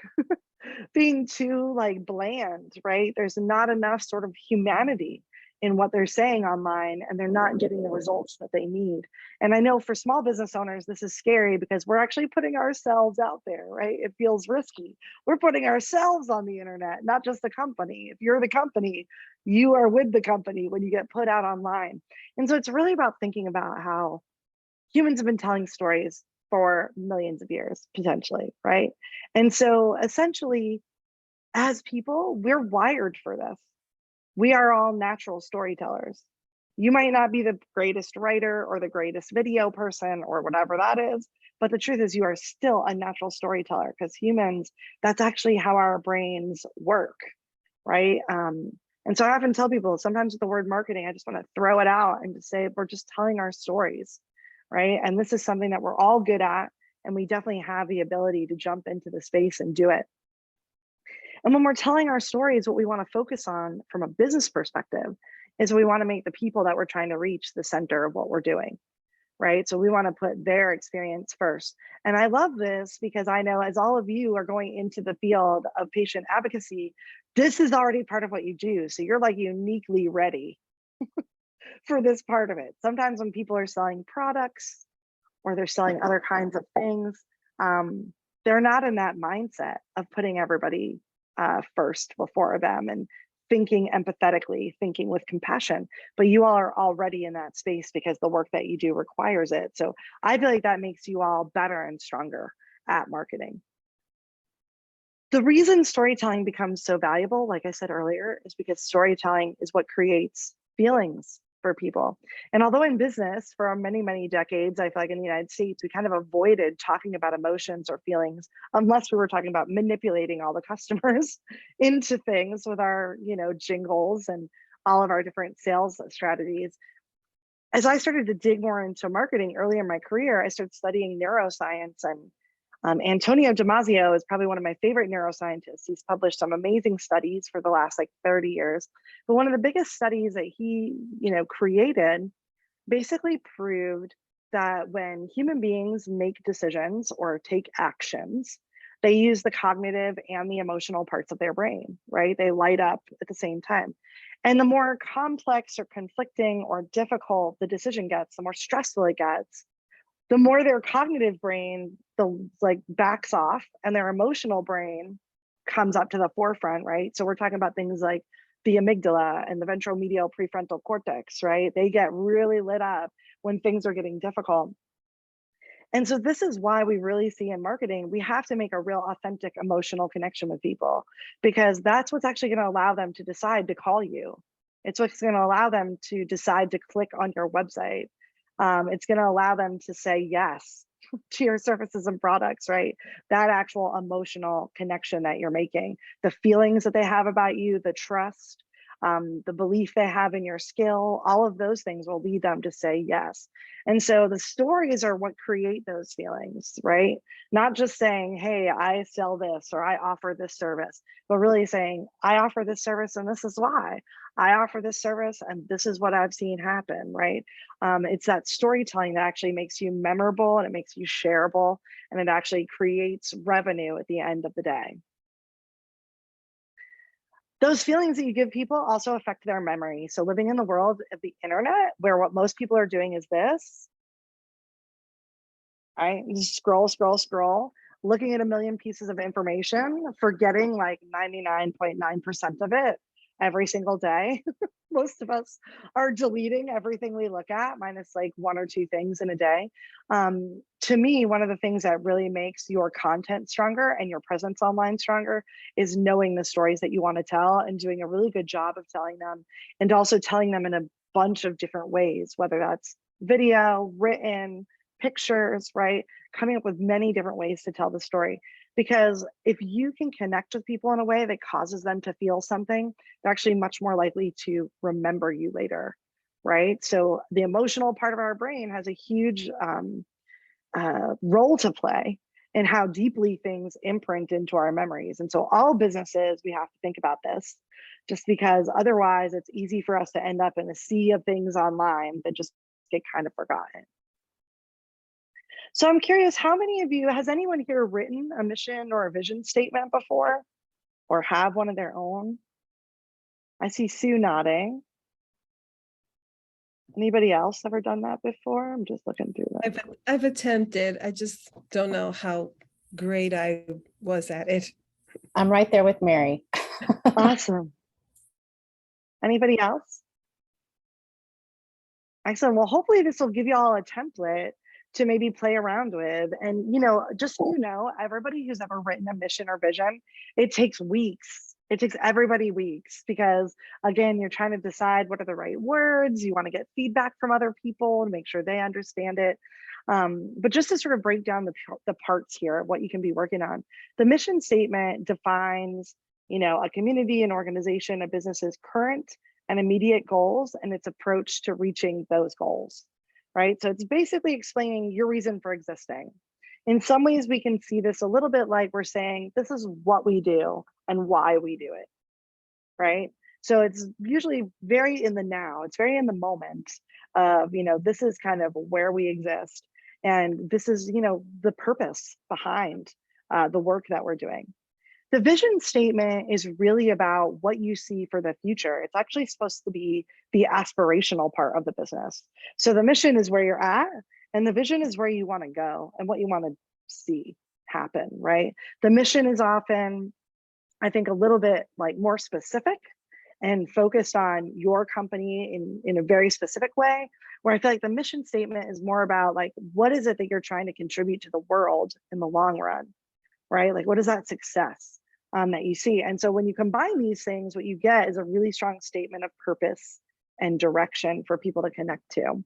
being too like bland, right? There's not enough sort of humanity in what they're saying online, and they're not getting the results that they need. And I know for small business owners, this is scary because we're actually putting ourselves out there, right? It feels risky. We're putting ourselves on the internet, not just the company. If you're the company, you are with the company when you get put out online. And so it's really about thinking about how humans have been telling stories for millions of years, potentially, right? And so essentially, as people, we're wired for this. We are all natural storytellers. You might not be the greatest writer or the greatest video person or whatever that is, but the truth is you are still a natural storyteller, because humans, that's actually how our brains work, right? And so I often tell people, sometimes with the word marketing, I just want to throw it out and just say, we're just telling our stories, right? And this is something that we're all good at, and we definitely have the ability to jump into the space and do it. And when we're telling our stories, what we want to focus on from a business perspective is we want to make the people that we're trying to reach the center of what we're doing, right? So we want to put their experience first. And I love this because I know as all of you are going into the field of patient advocacy, this is already part of what you do. So you're like uniquely ready for this part of it. Sometimes when people are selling products or they're selling other kinds of things, they're not in that mindset of putting everybody first before them and thinking empathetically, thinking with compassion. But you all are already in that space because the work that you do requires it. So I feel like that makes you all better and stronger at marketing. The reason storytelling becomes so valuable, like I said earlier, is because storytelling is what creates feelings for people. And although in business for many, many decades, I feel like in the United States, we kind of avoided talking about emotions or feelings unless we were talking about manipulating all the customers into things with our, jingles and all of our different sales strategies. As I started to dig more into marketing early in my career, I started studying neuroscience, and Antonio Damasio is probably one of my favorite neuroscientists. He's published some amazing studies for the last 30 years. But one of the biggest studies that he, created basically proved that when human beings make decisions or take actions, they use the cognitive and the emotional parts of their brain, right? They light up at the same time. And the more complex or conflicting or difficult the decision gets, the more stressful it gets, the more their cognitive brain backs off and their emotional brain comes up to the forefront, right? So we're talking about things like the amygdala and the ventromedial prefrontal cortex, right? They get really lit up when things are getting difficult. And so this is why we really see in marketing, we have to make a real authentic emotional connection with people, because that's what's actually going to allow them to decide to call you. It's what's going to allow them to decide to click on your website. It's going to allow them to say yes to your services and products, right? That actual emotional connection that you're making, the feelings that they have about you, the trust. the belief they have in your skill, all of those things will lead them to say yes. And so the stories are what create those feelings, right? Not just saying, hey, I sell this or I offer this service, but really saying, I offer this service and this is why. I offer this service and this is what I've seen happen, right? It's that storytelling that actually makes you memorable and it makes you shareable, and it actually creates revenue at the end of the day. Those feelings that you give people also affect their memory. So living in the world of the internet, where what most people are doing is this, right? Just scroll, scroll, scroll, looking at a million pieces of information, forgetting like 99.9% of it every single day. Most of us are deleting everything we look at, minus like 1 or 2 things in a day. To me, one of the things that really makes your content stronger and your presence online stronger is knowing the stories that you want to tell and doing a really good job of telling them, and also telling them in a bunch of different ways, whether that's video, written, pictures, right? Coming up with many different ways to tell the story. Because if you can connect with people in a way that causes them to feel something, they're actually much more likely to remember you later, right? So the emotional part of our brain has a huge role to play in how deeply things imprint into our memories. And so all businesses, we have to think about this, just because otherwise it's easy for us to end up in a sea of things online that just get kind of forgotten. So I'm curious, how many of you, has anyone here written a mission or a vision statement before, or have one of their own? I see Sue nodding. Anybody else ever done that before? I'm just looking through that. I've attempted. I just don't know how great I was at it. I'm right there with Mary. Awesome. Anybody else? Excellent. Well, hopefully this will give you all a template to maybe play around with. And, you know, just so you know, everybody who's ever written a mission or vision, it takes weeks. It takes everybody weeks because, again, you're trying to decide what are the right words. You want to get feedback from other people to make sure they understand it. But just to sort of break down the parts here of what you can be working on, the mission statement defines, you know, a community, an organization, a business's current and immediate goals and its approach to reaching those goals. Right? So it's basically explaining your reason for existing. In some ways, we can see this a little bit like we're saying, this is what we do and why we do it, right? So it's usually very in the now, it's very in the moment of, you know, this is kind of where we exist. And this is, you know, the purpose behind the work that we're doing. The vision statement is really about what you see for the future. It's actually supposed to be the aspirational part of the business. So the mission is where you're at, and the vision is where you want to go and what you want to see happen, right? The mission is often, I think, a little bit like more specific and focused on your company in a very specific way, where I feel like the mission statement is more about like, what is it that you're trying to contribute to the world in the long run, right? Like, what is that success that you see? And so when you combine these things, what you get is a really strong statement of purpose and direction for people to connect to.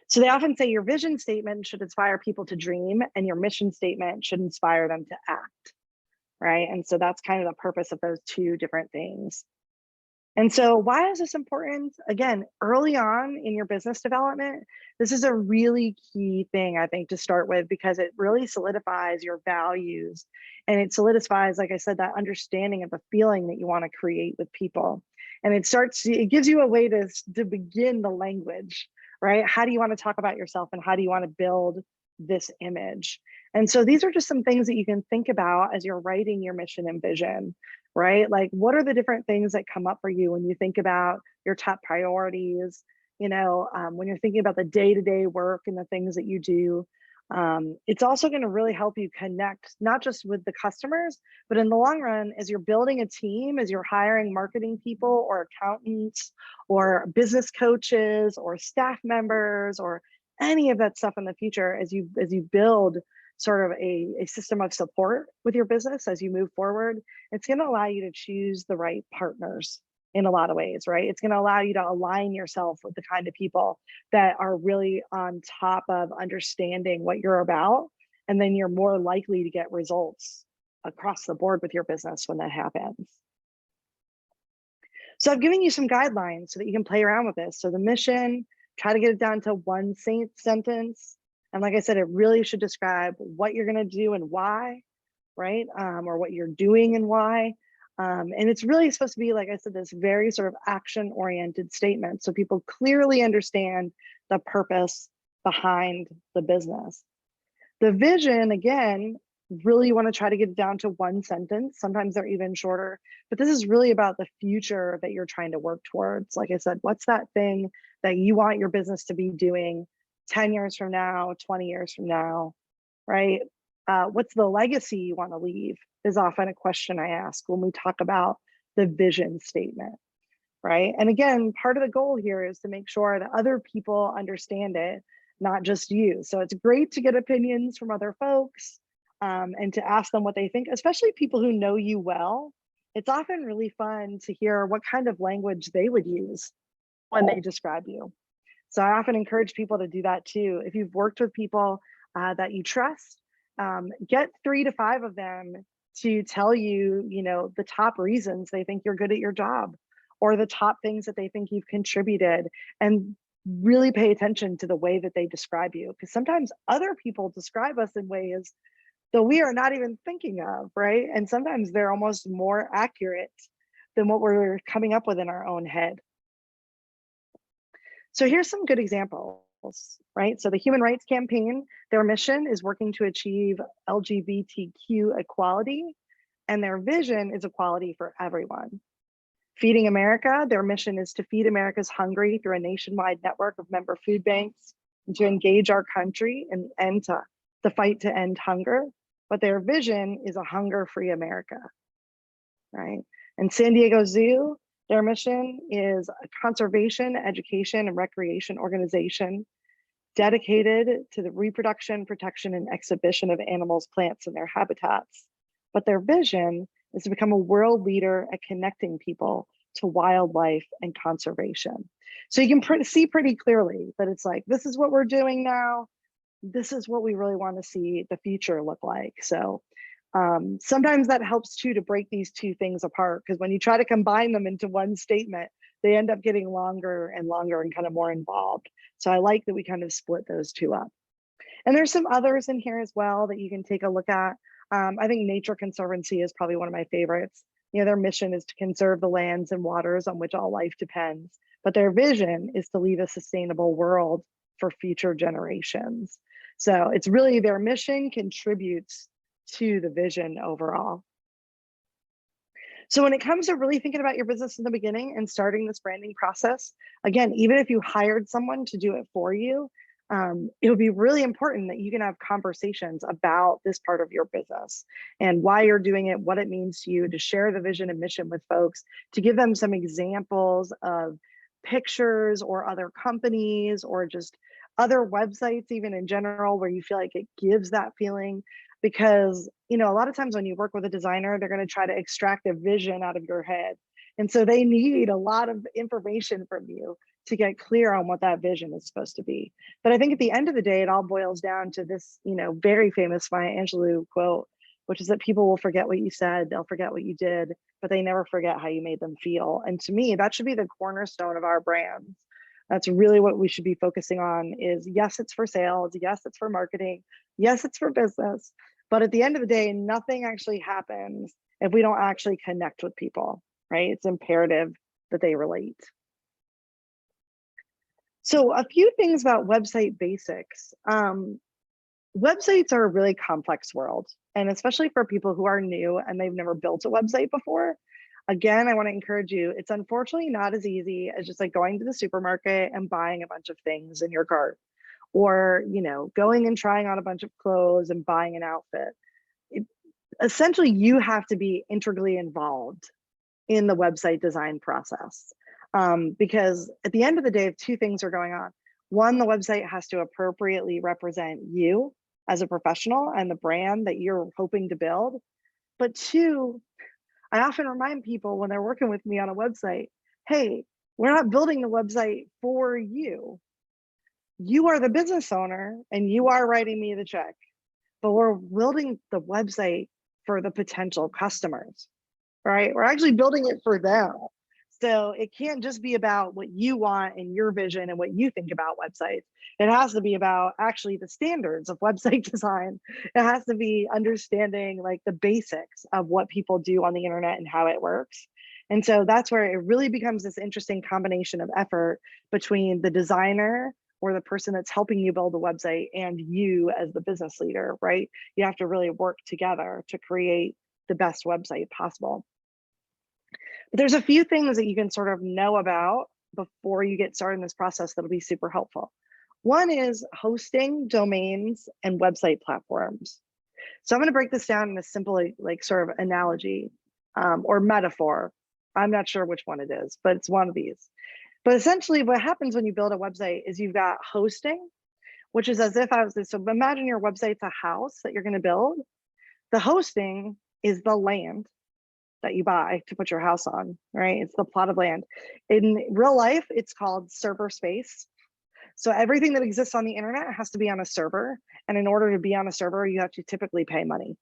So they often say your vision statement should inspire people to dream and your mission statement should inspire them to act, right? And so that's kind of the purpose of those two different things. And so why is this important? Again, early on in your business development, this is a really key thing, I think, to start with, because it really solidifies your values and it solidifies, like I said, that understanding of the feeling that you want to create with people. And it gives you a way to begin the language, right? How do you want to talk about yourself and how do you want to build this image? And so these are just some things that you can think about as you're writing your mission and vision, right? Like, what are the different things that come up for you when you think about your top priorities, you know, when you're thinking about the day-to-day work and the things that you do. It's also going to really help you connect, not just with the customers, but in the long run, as you're building a team, as you're hiring marketing people or accountants or business coaches or staff members or any of that stuff in the future, as you build sort of a system of support with your business as you move forward, it's going to allow you to choose the right partners in a lot of ways, right? It's going to allow you to align yourself with the kind of people that are really on top of understanding what you're about. And then you're more likely to get results across the board with your business when that happens. So I've given you some guidelines so that you can play around with this. So the mission, try to get it down to one sentence. And like I said, it really should describe what you're going to do and why, right? Or what you're doing and why. And it's really supposed to be, like I said, this very sort of action-oriented statement, so people clearly understand the purpose behind the business. The vision, again, really want to try to get it down to one sentence. Sometimes they're even shorter, but this is really about the future that you're trying to work towards. Like I said, what's that thing that you want your business to be doing 10 years from now, 20 years from now, right? What's the legacy you want to leave is often a question I ask when we talk about the vision statement, right? And again, part of the goal here is to make sure that other people understand it, not just you. So it's great to get opinions from other folks and to ask them what they think, especially people who know you well. It's often really fun to hear what kind of language they would use when they describe you. So I often encourage people to do that too. If you've worked with people that you trust, get 3 to 5 of them to tell you, the top reasons they think you're good at your job, or the top things that they think you've contributed, and really pay attention to the way that they describe you. Because sometimes other people describe us in ways that we are not even thinking of, right? And sometimes they're almost more accurate than what we're coming up with in our own head. So here's some good examples, right? So the Human Rights Campaign, their mission is working to achieve LGBTQ equality, and their vision is equality for everyone. Feeding America, their mission is to feed America's hungry through a nationwide network of member food banks, and to engage our country in the fight to end hunger. But their vision is a hunger-free America, right? And San Diego Zoo, their mission is a conservation, education, and recreation organization dedicated to the reproduction, protection, and exhibition of animals, plants, and their habitats. But their vision is to become a world leader at connecting people to wildlife and conservation. So you can see pretty clearly that it's like, this is what we're doing now. This is what we really want to see the future look like. So sometimes that helps too, to break these two things apart, because when you try to combine them into one statement, they end up getting longer and longer and kind of more involved. So I like that we kind of split those two up. And there's some others in here as well that you can take a look at. I think Nature Conservancy is probably one of my favorites. Their mission is to conserve the lands and waters on which all life depends, but their vision is to leave a sustainable world for future generations. So it's really their mission contributes to the vision overall. So when it comes to really thinking about your business in the beginning and starting this branding process, again, even if you hired someone to do it for you, it would be really important that you can have conversations about this part of your business and why you're doing it, what it means to you, to share the vision and mission with folks, to give them some examples of pictures or other companies or just other websites, even in general, where you feel like it gives that feeling. Because, a lot of times when you work with a designer, they're going to try to extract a vision out of your head. And so they need a lot of information from you to get clear on what that vision is supposed to be. But I think at the end of the day, it all boils down to this, very famous Maya Angelou quote, which is that people will forget what you said, they'll forget what you did, but they never forget how you made them feel. And to me, that should be the cornerstone of our brands. That's really what we should be focusing on is, yes, it's for sales. Yes, it's for marketing. Yes, it's for business. But at the end of the day, nothing actually happens if we don't actually connect with people, right? It's imperative that they relate. So a few things about website basics. Websites are a really complex world, and especially for people who are new and they've never built a website before. Again, I want to encourage you, it's unfortunately not as easy as just like going to the supermarket and buying a bunch of things in your cart, or, going and trying on a bunch of clothes and buying an outfit. Essentially, you have to be integrally involved in the website design process. Because at the end of the day, if two things are going on. One, the website has to appropriately represent you as a professional and the brand that you're hoping to build. But two, I often remind people when they're working with me on a website, hey, we're not building the website for you. You are the business owner and you are writing me the check, but we're building the website for the potential customers, right? We're actually building it for them. So it can't just be about what you want and your vision and what you think about websites. It has to be about actually the standards of website design. It has to be understanding like the basics of what people do on the internet and how it works. And so that's where it really becomes this interesting combination of effort between the designer or the person that's helping you build a website and you as the business leader, right? You have to really work together to create the best website possible. But there's a few things that you can sort of know about before you get started in this process that'll be super helpful. One is hosting, domains, and website platforms. So I'm going to break this down in a simple, like sort of analogy or metaphor. I'm not sure which one it is, but it's one of these. But essentially what happens when you build a website is you've got hosting, which is as if I was, so imagine your website's a house that you're going to build. The hosting is the land that you buy to put your house on, right? It's the plot of land. In real life, it's called server space. So everything that exists on the internet has to be on a server. And in order to be on a server, you have to typically pay money,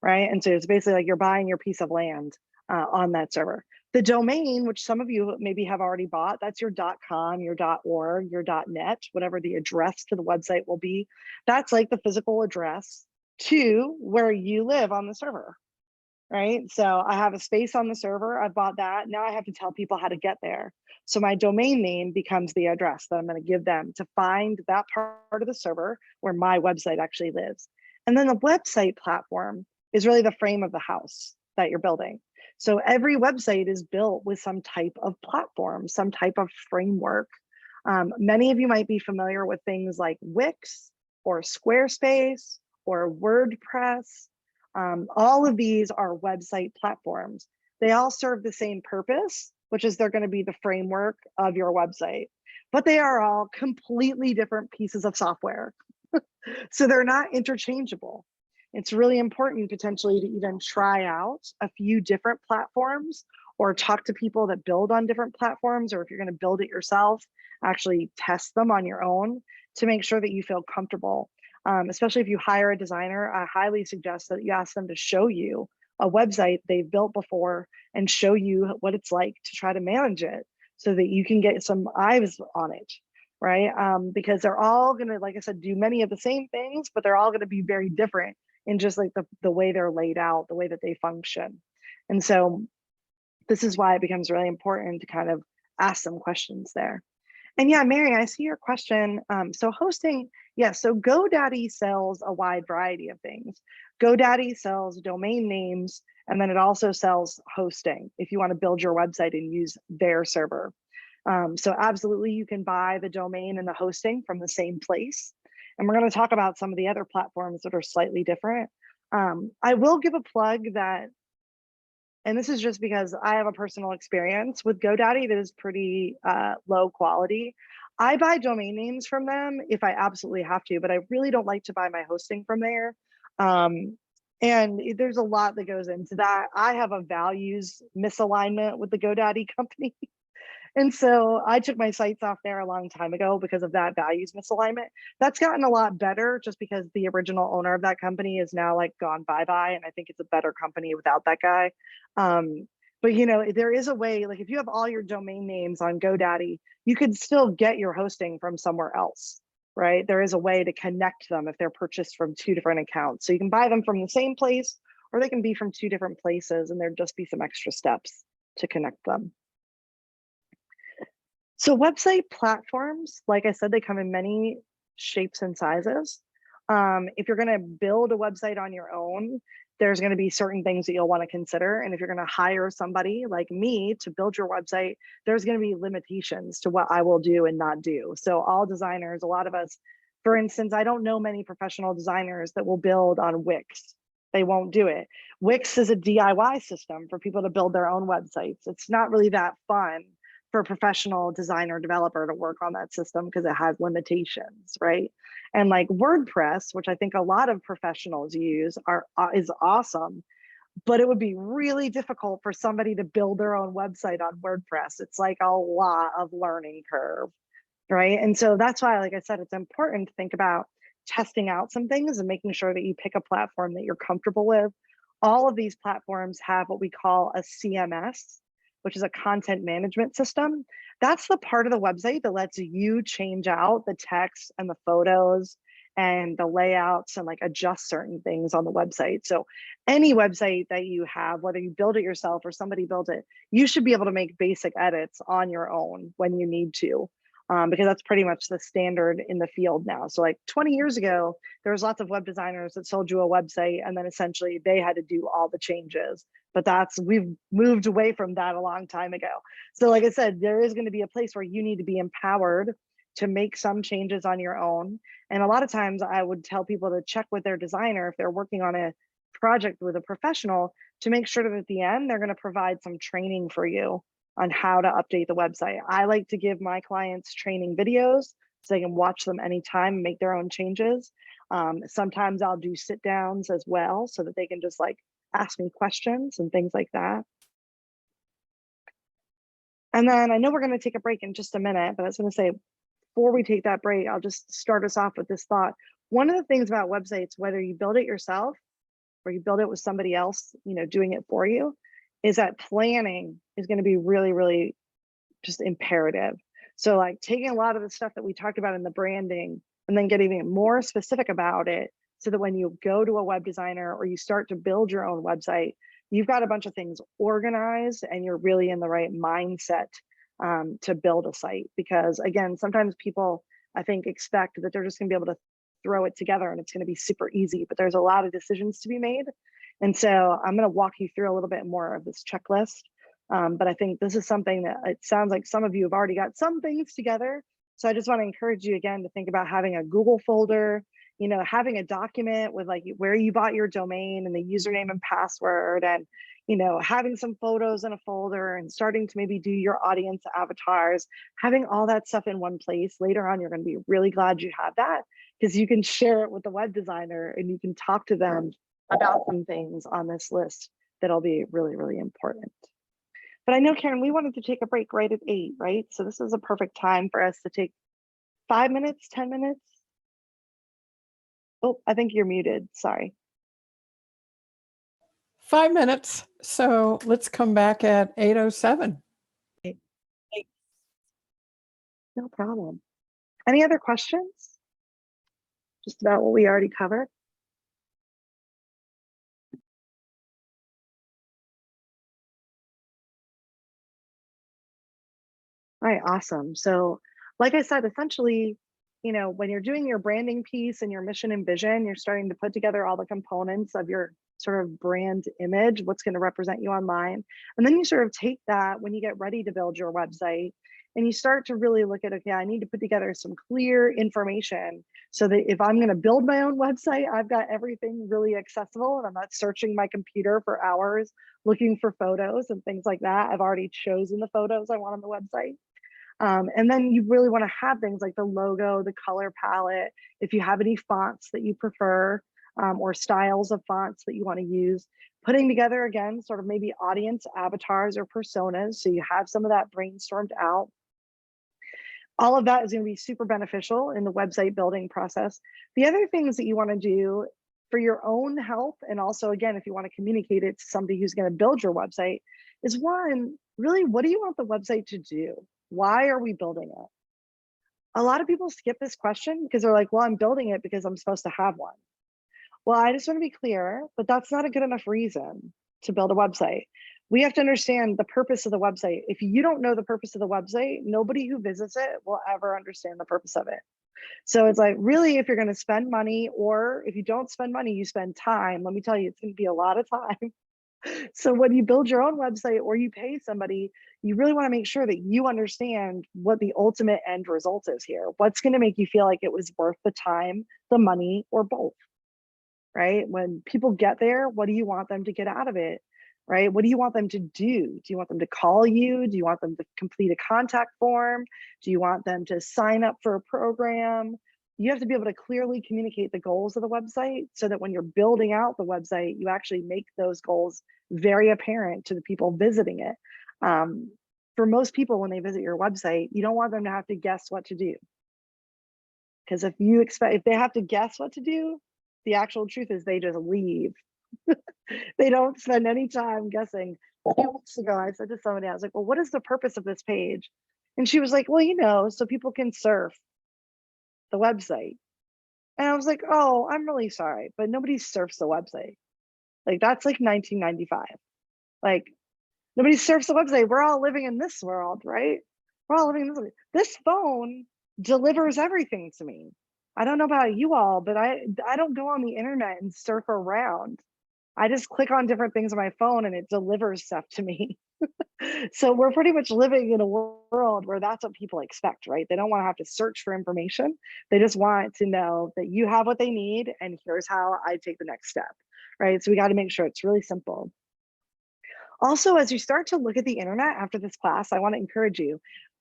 right? And so it's basically like you're buying your piece of land on that server. The domain, which some of you maybe have already bought, that's your .com, your .org, your .net, whatever the address to the website will be. That's like the physical address to where you live on the server, right? So I have a space on the server, I bought that. Now I have to tell people how to get there. So my domain name becomes the address that I'm going to give them to find that part of the server where my website actually lives. And then the website platform is really the frame of the house that you're building. So every website is built with some type of platform, some type of framework. Many of you might be familiar with things like Wix or Squarespace or WordPress. All of these are website platforms. They all serve the same purpose, which is they're going to be the framework of your website, but they are all completely different pieces of software. So they're not interchangeable. It's really important potentially to even try out a few different platforms or talk to people that build on different platforms, or if you're going to build it yourself, actually test them on your own to make sure that you feel comfortable. Especially if you hire a designer, I highly suggest that you ask them to show you a website they've built before and show you what it's like to try to manage it so that you can get some eyes on it, right? Because they're all gonna, like I said, do many of the same things, but they're all gonna be very different in just like the way they're laid out, the way that they function. And so this is why it becomes really important to kind of ask some questions there. And yeah, Mary, I see your question. So hosting, yeah, so GoDaddy sells a wide variety of things. GoDaddy sells domain names, and then it also sells hosting if you want to build your website and use their server. So absolutely, you can buy the domain and the hosting from the same place. And we're going to talk about some of the other platforms that are slightly different. I will give a plug that, and this is just because I have a personal experience with GoDaddy that is pretty low quality. I buy domain names from them if I absolutely have to, but I really don't like to buy my hosting from there. And there's a lot that goes into that. I have a values misalignment with the GoDaddy company. And so I took my sites off there a long time ago because of that values misalignment. That's gotten a lot better just because the original owner of that company is now like gone bye-bye. And I think it's a better company without that guy. But you know, there is a way, like if you have all your domain names on GoDaddy, you could still get your hosting from somewhere else, right? There is a way to connect them if they're purchased from two different accounts. So you can buy them from the same place, or they can be from two different places, and there'd just be some extra steps to connect them. So website platforms, like I said, they come in many shapes and sizes. If you're going to build a website on your own, there's going to be certain things that you'll want to consider. And if you're going to hire somebody like me to build your website, there's going to be limitations to what I will do and not do. So all designers, a lot of us, for instance, I don't know many professional designers that will build on Wix. They won't do it. Wix is a DIY system for people to build their own websites. It's not really that fun for a professional designer developer to work on that system because it has limitations, right? And like WordPress, which I think a lot of professionals use, is awesome, but it would be really difficult for somebody to build their own website on WordPress. It's like a lot of learning curve, right? And so that's why, like I said, it's important to think about testing out some things and making sure that you pick a platform that you're comfortable with. All of these platforms have what we call a CMS. which is a content management system. That's the part of the website that lets you change out the text and the photos and the layouts and like adjust certain things on the website. So any website that you have, whether you build it yourself or somebody built it, you should be able to make basic edits on your own when you need to, because that's pretty much the standard in the field now. So like 20 years ago, there was lots of web designers that sold you a website and then essentially they had to do all the changes. But we've moved away from that a long time ago. So like I said, there is going to be a place where you need to be empowered to make some changes on your own. And a lot of times I would tell people to check with their designer if they're working on a project with a professional to make sure that at the end, they're going to provide some training for you on how to update the website. I like to give my clients training videos so they can watch them anytime and make their own changes. Sometimes I'll do sit downs as well so that they can just like ask me questions and things like that. And then I know we're going to take a break in just a minute, but I was going to say, before we take that break, I'll just start us off with this thought. One of the things about websites, whether you build it yourself or you build it with somebody else, doing it for you, is that planning is going to be really, really just imperative. So like taking a lot of the stuff that we talked about in the branding and then getting even more specific about it so that when you go to a web designer or you start to build your own website, you've got a bunch of things organized and you're really in the right mindset to build a site. Because again, sometimes people, I think, expect that they're just going to be able to throw it together and it's going to be super easy, but there's a lot of decisions to be made. And so I'm going to walk you through a little bit more of this checklist. But I think this is something that it sounds like some of you have already got some things together. So I just want to encourage you again to think about having a Google folder, having a document with like where you bought your domain and the username and password, and having some photos in a folder and starting to maybe do your audience avatars, having all that stuff in one place. Later on, you're going to be really glad you have that because you can share it with the web designer and you can talk to them about some things on this list that'll be really, really important. But I know, Karen, we wanted to take a break right at 8, right? So this is a perfect time for us to take 5 minutes, 10 minutes. Oh, I think you're muted. Sorry. 5 minutes. So let's come back at 8:07. No problem. Any other questions? Just about what we already covered? All right, awesome. So like I said, essentially, when you're doing your branding piece and your mission and vision, you're starting to put together all the components of your sort of brand image, what's going to represent you online. And then you sort of take that when you get ready to build your website and you start to really look at, okay, I need to put together some clear information so that if I'm going to build my own website, I've got everything really accessible and I'm not searching my computer for hours looking for photos and things like that. I've already chosen the photos I want on the website. And then you really want to have things like the logo, the color palette, if you have any fonts that you prefer, or styles of fonts that you want to use, putting together again, sort of maybe audience avatars or personas. So you have some of that brainstormed out. All of that is going to be super beneficial in the website building process. The other things that you want to do for your own health, and also, again, if you want to communicate it to somebody who's going to build your website, is one, really, what do you want the website to do? Why are we building it? A lot of people skip this question because they're like, well, I'm building it because I'm supposed to have one. Well, I just want to be clear, but that's not a good enough reason to build a website. We have to understand the purpose of the website. If you don't know the purpose of the website, nobody who visits it will ever understand the purpose of it. So it's like, really, if you're going to spend money, or if you don't spend money, you spend time, let me tell you, it's going to be a lot of time. So when you build your own website or you pay somebody, you really want to make sure that you understand what the ultimate end result is here. What's going to make you feel like it was worth the time, the money, or both, right? When people get there, what do you want them to get out of it, right? What do you want them to do? Do you want them to call you? Do you want them to complete a contact form? Do you want them to sign up for a program? You have to be able to clearly communicate the goals of the website so that when you're building out the website, you actually make those goals very apparent to the people visiting it. For most people, when they visit your website, you don't want them to have to guess what to do. Because if they have to guess what to do, the actual truth is they just leave. They don't spend any time guessing. a few weeks ago, I said to somebody, I was like, well, what is the purpose of this page? And she was like, well, you know, so people can surf the website. And I was like, oh, I'm really sorry, but nobody surfs the website. Like that's like 1995. Like nobody surfs the website. We're all living in this world, right? We're all living in this. This phone delivers everything to me. I don't know about you all, but I don't go on the internet and surf around. I just click on different things on my phone and it delivers stuff to me. So we're pretty much living in a world where that's what people expect, right? They don't want to have to search for information. They just want to know that you have what they need and here's how I take the next step, right? So we got to make sure it's really simple. Also, as you start to look at the internet after this class, I want to encourage you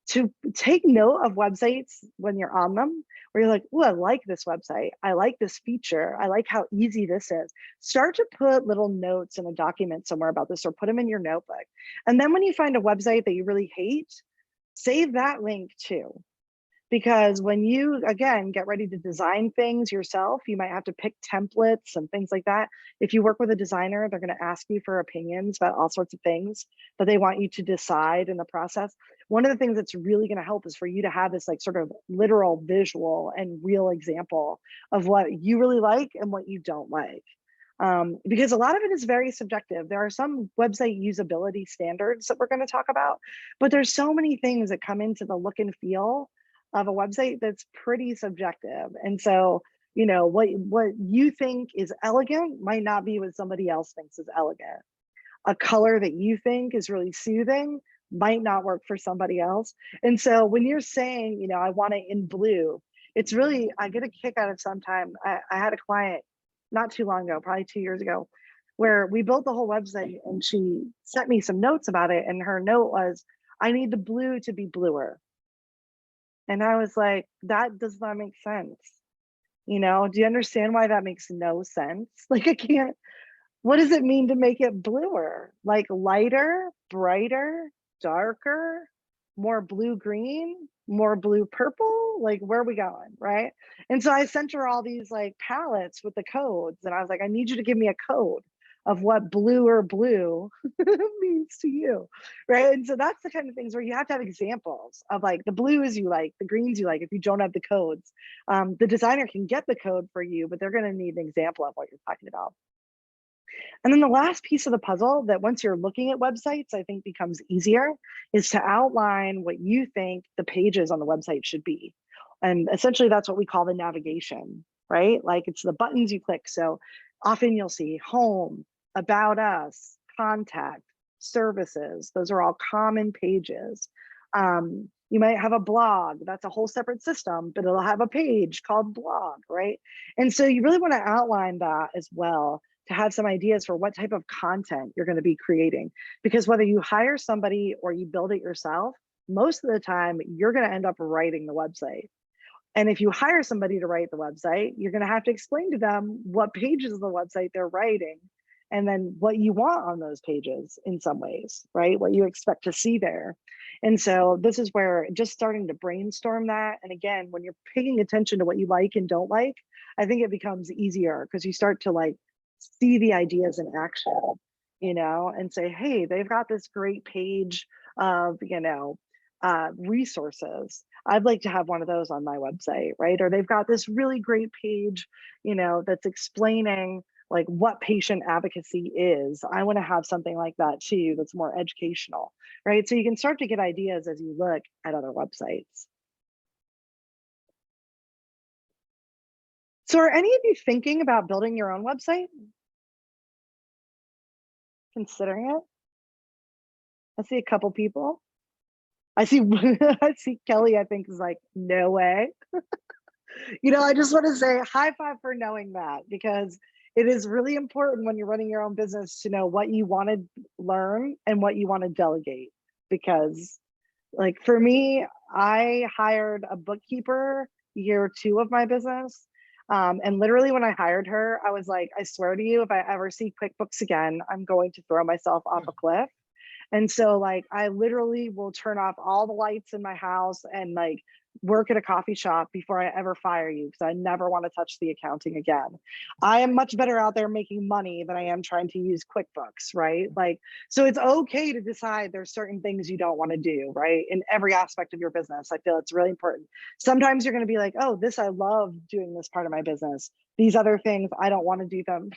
to take note of websites when you're on them, where you're like, oh, I like this website. I like this feature. I like how easy this is. Start to put little notes in a document somewhere about this or put them in your notebook. And then when you find a website that you really hate, save that link too. Because when you, again, get ready to design things yourself, you might have to pick templates and things like that. If you work with a designer, they're going to ask you for opinions about all sorts of things that they want you to decide in the process. One of the things that's really going to help is for you to have this like sort of literal visual and real example of what you really like and what you don't like. Because a lot of it is very subjective. There are some website usability standards that we're going to talk about, but there's so many things that come into the look and feel of a website that's pretty subjective. And so, you know, what you think is elegant might not be what somebody else thinks is elegant. A color that you think is really soothing might not work for somebody else. And so when you're saying, you know, I want it in blue, it's really, I get a kick out of sometime. I had a client not too long ago, probably 2 years ago, where we built the whole website and she sent me some notes about it. And her note was, I need the blue to be bluer. And I was like, that does not make sense. You know, do you understand why that makes no sense? Like, I can't, what does it mean to make it bluer? Like lighter, brighter, darker, more blue green, more blue purple? Like, where are we going, right? And so I sent her all these like palettes with the codes. And I was like, I need you to give me a code of what blue or blue means to you, right? And so that's the kind of things where you have to have examples of like the blues you like, the greens you like. If you don't have the codes, the designer can get the code for you, but they're going to need an example of what you're talking about. And then the last piece of the puzzle that once you're looking at websites, I think becomes easier is to outline what you think the pages on the website should be. And essentially that's what we call the navigation, right? Like it's the buttons you click. So often you'll see home, about us, contact, services. Those are all common pages. You might have a blog, that's a whole separate system, but it'll have a page called blog, right? And so you really want to outline that as well to have some ideas for what type of content you're going to be creating. Because whether you hire somebody or you build it yourself, most of the time you're going to end up writing the website. And if you hire somebody to write the website, you're going to have to explain to them what pages of the website they're writing and then what you want on those pages in some ways, right? What you expect to see there. And so this is where just starting to brainstorm that. And again, when you're paying attention to what you like and don't like, I think it becomes easier because you start to like see the ideas in action, you know, and say, hey, they've got this great page of, you know, resources. I'd like to have one of those on my website, right? Or they've got this really great page, you know, that's explaining like what patient advocacy is. I want to have something like that too, that's more educational, right? So you can start to get ideas as you look at other websites. So are any of you thinking about building your own website? Considering it? I see a couple people. I see I see Kelly, I think is like, no way. You know, I just want to say high five for knowing that, because it is really important when you're running your own business to know what you want to learn and what you want to delegate. Because like for me, I hired a bookkeeper year 2 of my business. And literally when I hired her, I was like, I swear to you, if I ever see QuickBooks again, I'm going to throw myself off a cliff. And so like, I literally will turn off all the lights in my house and like work at a coffee shop before I ever fire you, because I never want to touch the accounting again. I am much better out there making money than I am trying to use QuickBooks, right? Like, so it's okay to decide there's certain things you don't want to do, right? In every aspect of your business. I feel it's really important. Sometimes you're going to be like, oh, I love doing this part of my business. These other things, I don't want to do them.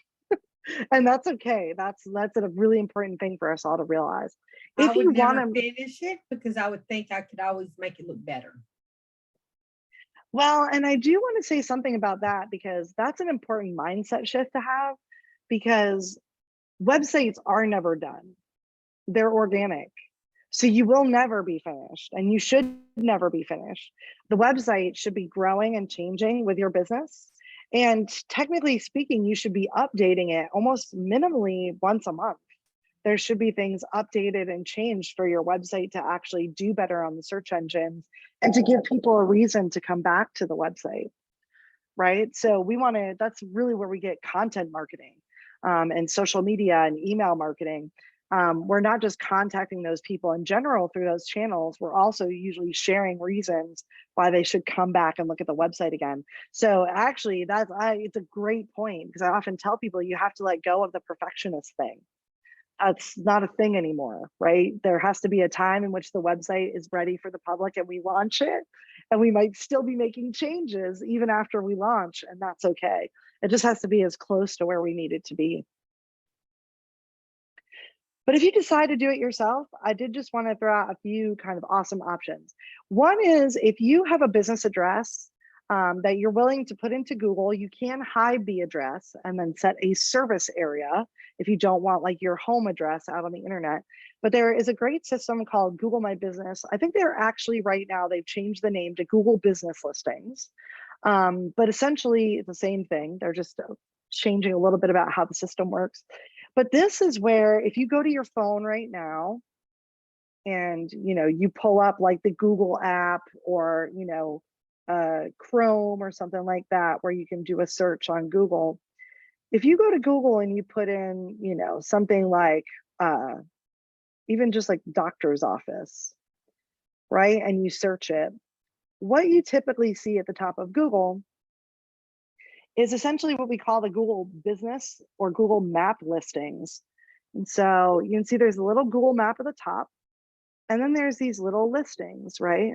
And that's okay. That's a really important thing for us all to realize. I If would you never want to finish it because I would think I could always make it look better. Well, and I do want to say something about that, because that's an important mindset shift to have, because websites are never done. They're organic. So you will never be finished, and you should never be finished. The website should be growing and changing with your business. And technically speaking, you should be updating it almost minimally once a month. There should be things updated and changed for your website to actually do better on the search engines and to give people a reason to come back to the website, right? So we want to, that's really where we get content marketing and social media and email marketing. We're not just contacting those people in general through those channels. We're also usually sharing reasons why they should come back and look at the website again. So actually it's a great point, because I often tell people you have to let go of the perfectionist thing. It's not a thing anymore, right? There has to be a time in which the website is ready for the public and we launch it, and we might still be making changes even after we launch, and that's okay. It just has to be as close to where we need it to be. But if you decide to do it yourself, I did just want to throw out a few kind of awesome options. One is, if you have a business address that you're willing to put into Google, you can hide the address and then set a service area if you don't want like your home address out on the internet. But there is a great system called Google My Business. I think they're actually right now, they've changed the name to Google Business Listings. But essentially it's the same thing. They're just changing a little bit about how the system works. But this is where, if you go to your phone right now and you pull up like the Google app, or Chrome or something like that, where you can do a search on Google. If you go to Google and you put in, something like even just like doctor's office, right? And you search it, what you typically see at the top of Google is essentially what we call the Google Business or Google Map listings. And so you can see there's a little Google map at the top, and then there's these little listings, right?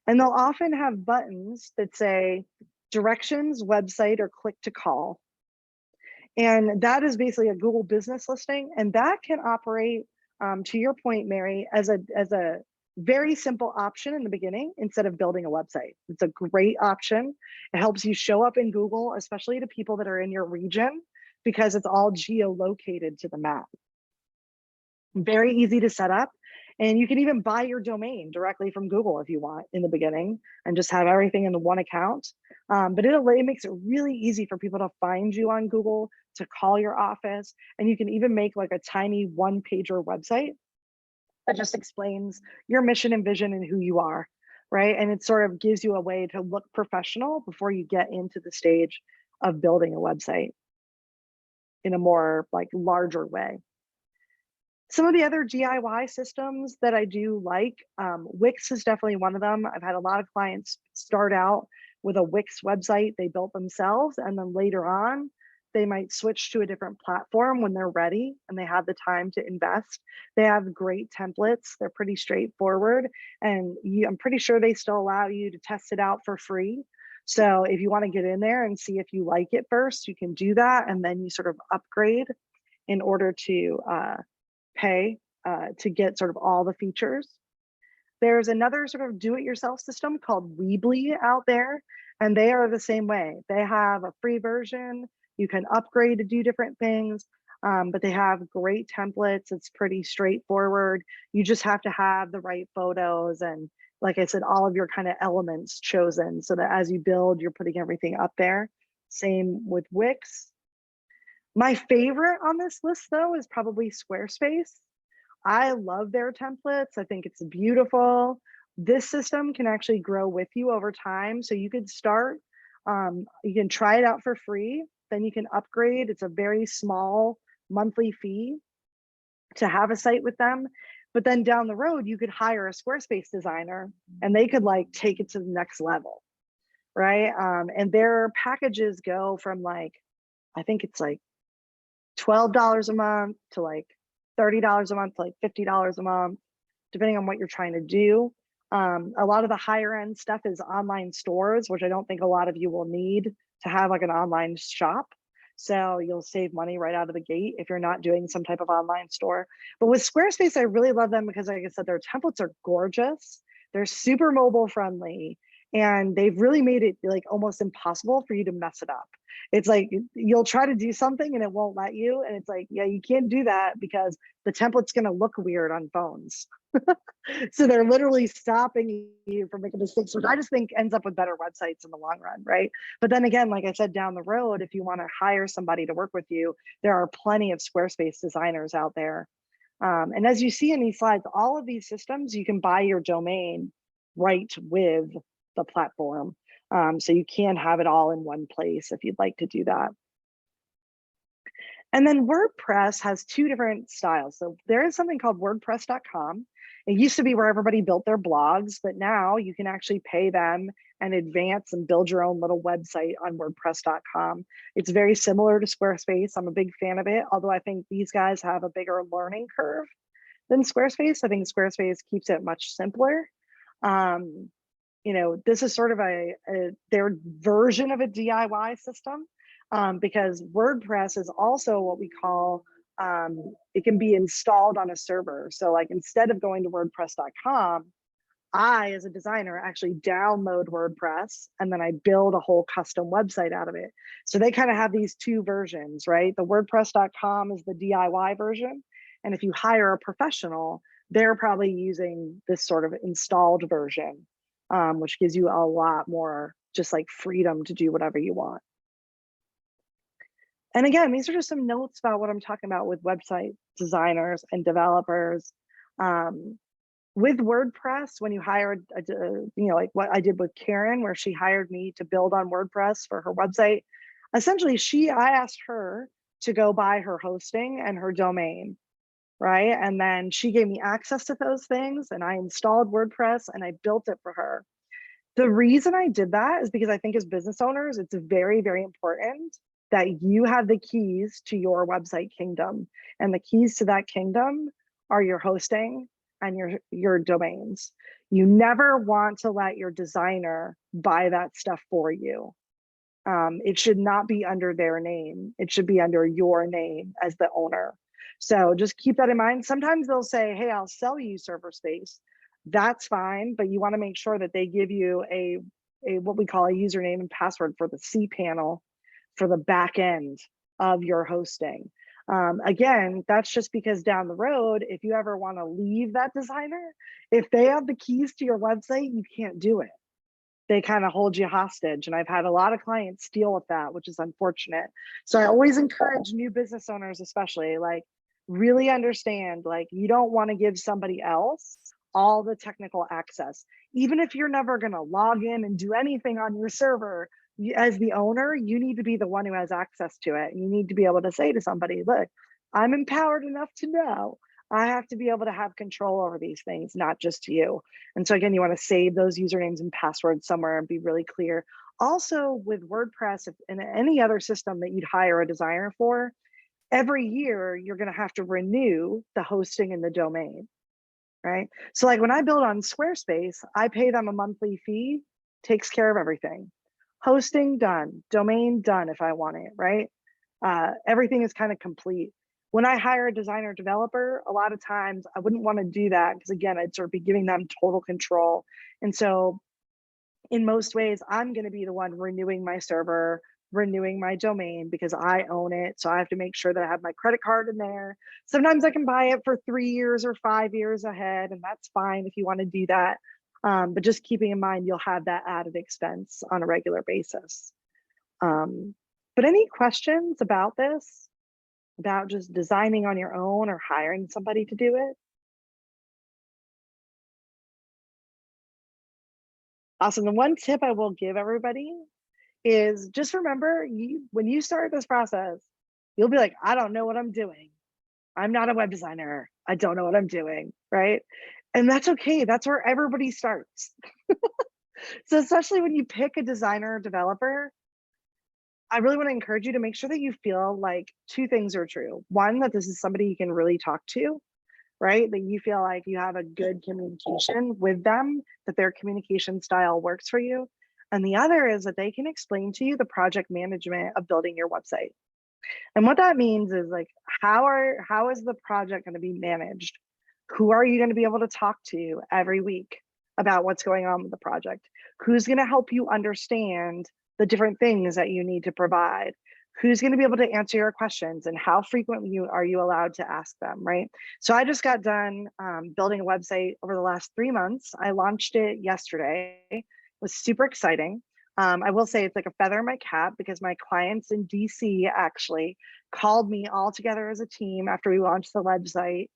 And they'll often have buttons that say directions, website, or click to call. And that is basically a Google Business listing. And that can operate, to your point, Mary, as a very simple option in the beginning instead of building a website. It's a great option. It helps you show up in Google, especially to people that are in your region, because it's all geolocated to the map. Very easy to set up. And you can even buy your domain directly from Google if you want in the beginning, and just have everything in the one account. But it makes it really easy for people to find you on Google, to call your office. And you can even make like a tiny one-pager website that just explains your mission and vision and who you are, right? And it sort of gives you a way to look professional before you get into the stage of building a website in a more like larger way. Some of the other DIY systems that I do like, Wix is definitely one of them. I've had a lot of clients start out with a Wix website they built themselves, and then later on, they might switch to a different platform when they're ready and they have the time to invest. They have great templates. They're pretty straightforward, and I'm pretty sure they still allow you to test it out for free. So if you want to get in there and see if you like it first, you can do that, and then you sort of upgrade in order to pay to get sort of all the features. There's another sort of do-it-yourself system called Weebly out there, and they are the same way. They have a free version. You can upgrade to do different things, but they have great templates. It's pretty straightforward. You just have to have the right photos and, like I said, all of your kind of elements chosen so that as you build, you're putting everything up there. Same with Wix. My favorite on this list, though, is probably Squarespace. I love their templates. I think it's beautiful. This system can actually grow with you over time. So you could start, you can try it out for free, then you can upgrade. It's a very small monthly fee to have a site with them. But then down the road, you could hire a Squarespace designer and they could like take it to the next level, right? And their packages go from like, I think it's like $12 a month to like $30 a month to like $50 a month, depending on what you're trying to do. A lot of the higher end stuff is online stores, which I don't think a lot of you will need to have like an online shop. So you'll save money right out of the gate if you're not doing some type of online store. But with Squarespace, I really love them because like I said, their templates are gorgeous. They're super mobile friendly, and they've really made it like almost impossible for you to mess it up. It's like you'll try to do something and it won't let you. And it's like, yeah, you can't do that because the template's going to look weird on phones. So they're literally stopping you from making mistakes, which I just think ends up with better websites in the long run, right? But then again, like I said, down the road, if you want to hire somebody to work with you, there are plenty of Squarespace designers out there. And as you see in these slides, all of these systems, you can buy your domain right with the platform. So you can have it all in one place if you'd like to do that. And then WordPress has two different styles. So there is something called WordPress.com. It used to be where everybody built their blogs, but now you can actually pay them and advance and build your own little website on WordPress.com. It's very similar to Squarespace. I'm a big fan of it, although I think these guys have a bigger learning curve than Squarespace. I think Squarespace keeps it much simpler. You know, this is sort of their version of a DIY system. Because WordPress is also what we call, it can be installed on a server. So like instead of going to WordPress.com, I, as a designer, actually download WordPress and then I build a whole custom website out of it. So they kind of have these two versions, right? The WordPress.com is the DIY version. And if you hire a professional, they're probably using this sort of installed version, which gives you a lot more just like freedom to do whatever you want. And again, these are just some notes about what I'm talking about with website designers and developers. With WordPress, when you hire, you know, like what I did with Karen, where she hired me to build on WordPress for her website, essentially I asked her to go buy her hosting and her domain, right? And then she gave me access to those things and I installed WordPress and I built it for her. The reason I did that is because I think as business owners, it's very, very important that you have the keys to your website kingdom. And the keys to that kingdom are your hosting and your domains. You never want to let your designer buy that stuff for you. It should not be under their name. It should be under your name as the owner. So just keep that in mind. Sometimes they'll say, hey, I'll sell you server space. That's fine, but you want to make sure that they give you a what we call a username and password for the cPanel for the back end of your hosting. Again, that's just because down the road, if you ever want to leave that designer, if they have the keys to your website, you can't do it. They kind of hold you hostage. And I've had a lot of clients deal with that, which is unfortunate. So I always encourage new business owners, especially, like, really understand, like, you don't want to give somebody else all the technical access. Even if you're never going to log in and do anything on your server, as the owner, you need to be the one who has access to it. And you need to be able to say to somebody, look, I'm empowered enough to know I have to be able to have control over these things, not just you. And so again, you want to save those usernames and passwords somewhere and be really clear. Also with WordPress and any other system that you'd hire a designer for, every year you're going to have to renew the hosting and the domain, right? So like when I build on Squarespace, I pay them a monthly fee, takes care of everything. Hosting done, domain done if I want it, right? Everything is kind of complete. When I hire a designer developer, a lot of times I wouldn't want to do that because again, I'd sort of be giving them total control. And so in most ways, I'm going to be the one renewing my server, renewing my domain because I own it. So I have to make sure that I have my credit card in there. Sometimes I can buy it for 3 years or 5 years ahead, and that's fine if you want to do that. But just keeping in mind, you'll have that added expense on a regular basis. But any questions about this? About just designing on your own or hiring somebody to do it? Awesome. The one tip I will give everybody is just remember, when you start this process, you'll be like, I don't know what I'm doing. I'm not a web designer. I don't know what I'm doing, right? And that's okay. That's where everybody starts. So especially when you pick a designer or developer, I really want to encourage you to make sure that you feel like two things are true. One, that this is somebody you can really talk to, right? That you feel like you have a good communication with them, that their communication style works for you. And the other is that they can explain to you the project management of building your website. And what that means is like, how is the project going to be managed? Who are you going to be able to talk to every week about what's going on with the project? Who's going to help you understand the different things that you need to provide? Who's going to be able to answer your questions, and how frequently are you allowed to ask them, right? So I just got done building a website over the last 3 months. I launched it yesterday. It was super exciting. I will say it's like a feather in my cap because my clients in DC actually called me all together as a team after we launched the website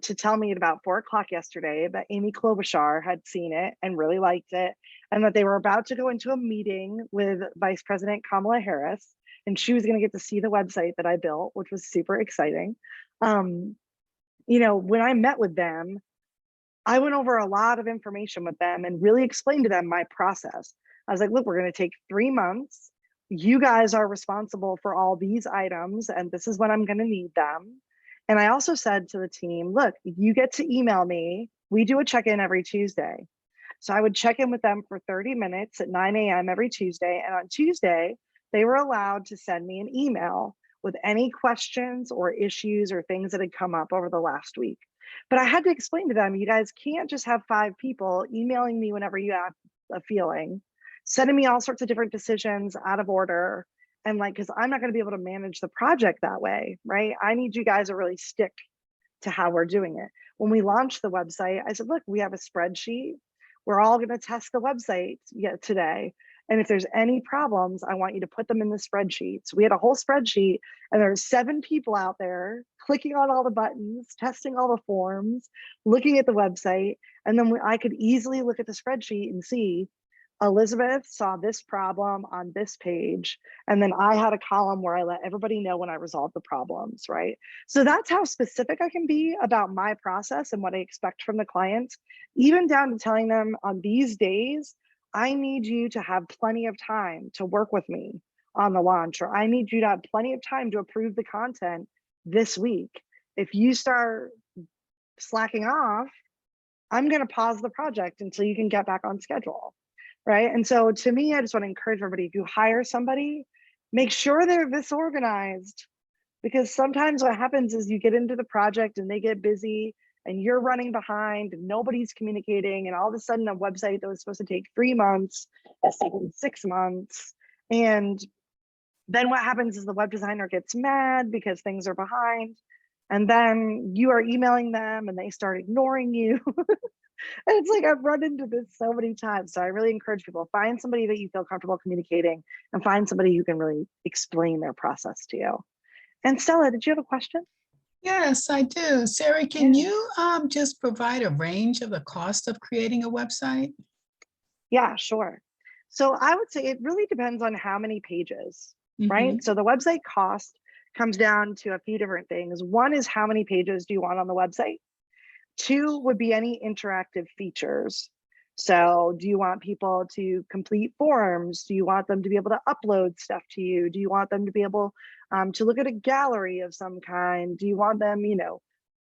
to tell me at about 4 o'clock yesterday that Amy Klobuchar had seen it and really liked it, and that they were about to go into a meeting with Vice President Kamala Harris, and she was going to get to see the website that I built, which was super exciting. You know, when I met with them, I went over a lot of information with them and really explained to them my process. I was like, look, we're going to take 3 months. You guys are responsible for all these items, and this is when I'm going to need them. And I also said to the team, look, you get to email me. We do a check-in every Tuesday. So I would check in with them for 30 minutes at 9 a.m. every Tuesday. And on Tuesday, they were allowed to send me an email with any questions or issues or things that had come up over the last week. But I had to explain to them, you guys can't just have 5 people emailing me whenever you have a feeling, sending me all sorts of different decisions out of order. And like, because I'm not going to be able to manage the project that way, right? I need you guys to really stick to how we're doing it. When we launched the website, I said, look, we have a spreadsheet. We're all going to test the website today. And if there's any problems, I want you to put them in the spreadsheet. So we had a whole spreadsheet, and there's 7 people out there clicking on all the buttons, testing all the forms, looking at the website. And then I could easily look at the spreadsheet and see Elizabeth saw this problem on this page. And then I had a column where I let everybody know when I resolved the problems, right? So that's how specific I can be about my process and what I expect from the clients, even down to telling them on these days, I need you to have plenty of time to work with me on the launch, or I need you to have plenty of time to approve the content this week. If you start slacking off, I'm going to pause the project until you can get back on schedule. Right. And so to me, I just want to encourage everybody, if you hire somebody, make sure they're this organized, because sometimes what happens is you get into the project and they get busy and you're running behind and nobody's communicating. And all of a sudden a website that was supposed to take 3 months is taking 6 months. And then what happens is the web designer gets mad because things are behind. And then you are emailing them and they start ignoring you. And it's like, I've run into this so many times. So I really encourage people, find somebody that you feel comfortable communicating, and find somebody who can really explain their process to you. And Stella, did you have a question? Yes, I do. Sarah, can you just provide a range of the cost of creating a website? Yeah, sure. So I would say it really depends on how many pages, right? So the website cost comes down to a few different things. One is, how many pages do you want on the website? 2 would be any interactive features. So do you want people to complete forms? Do you want them to be able to upload stuff to you? Do you want them to be able to look at a gallery of some kind? Do you want them, you know,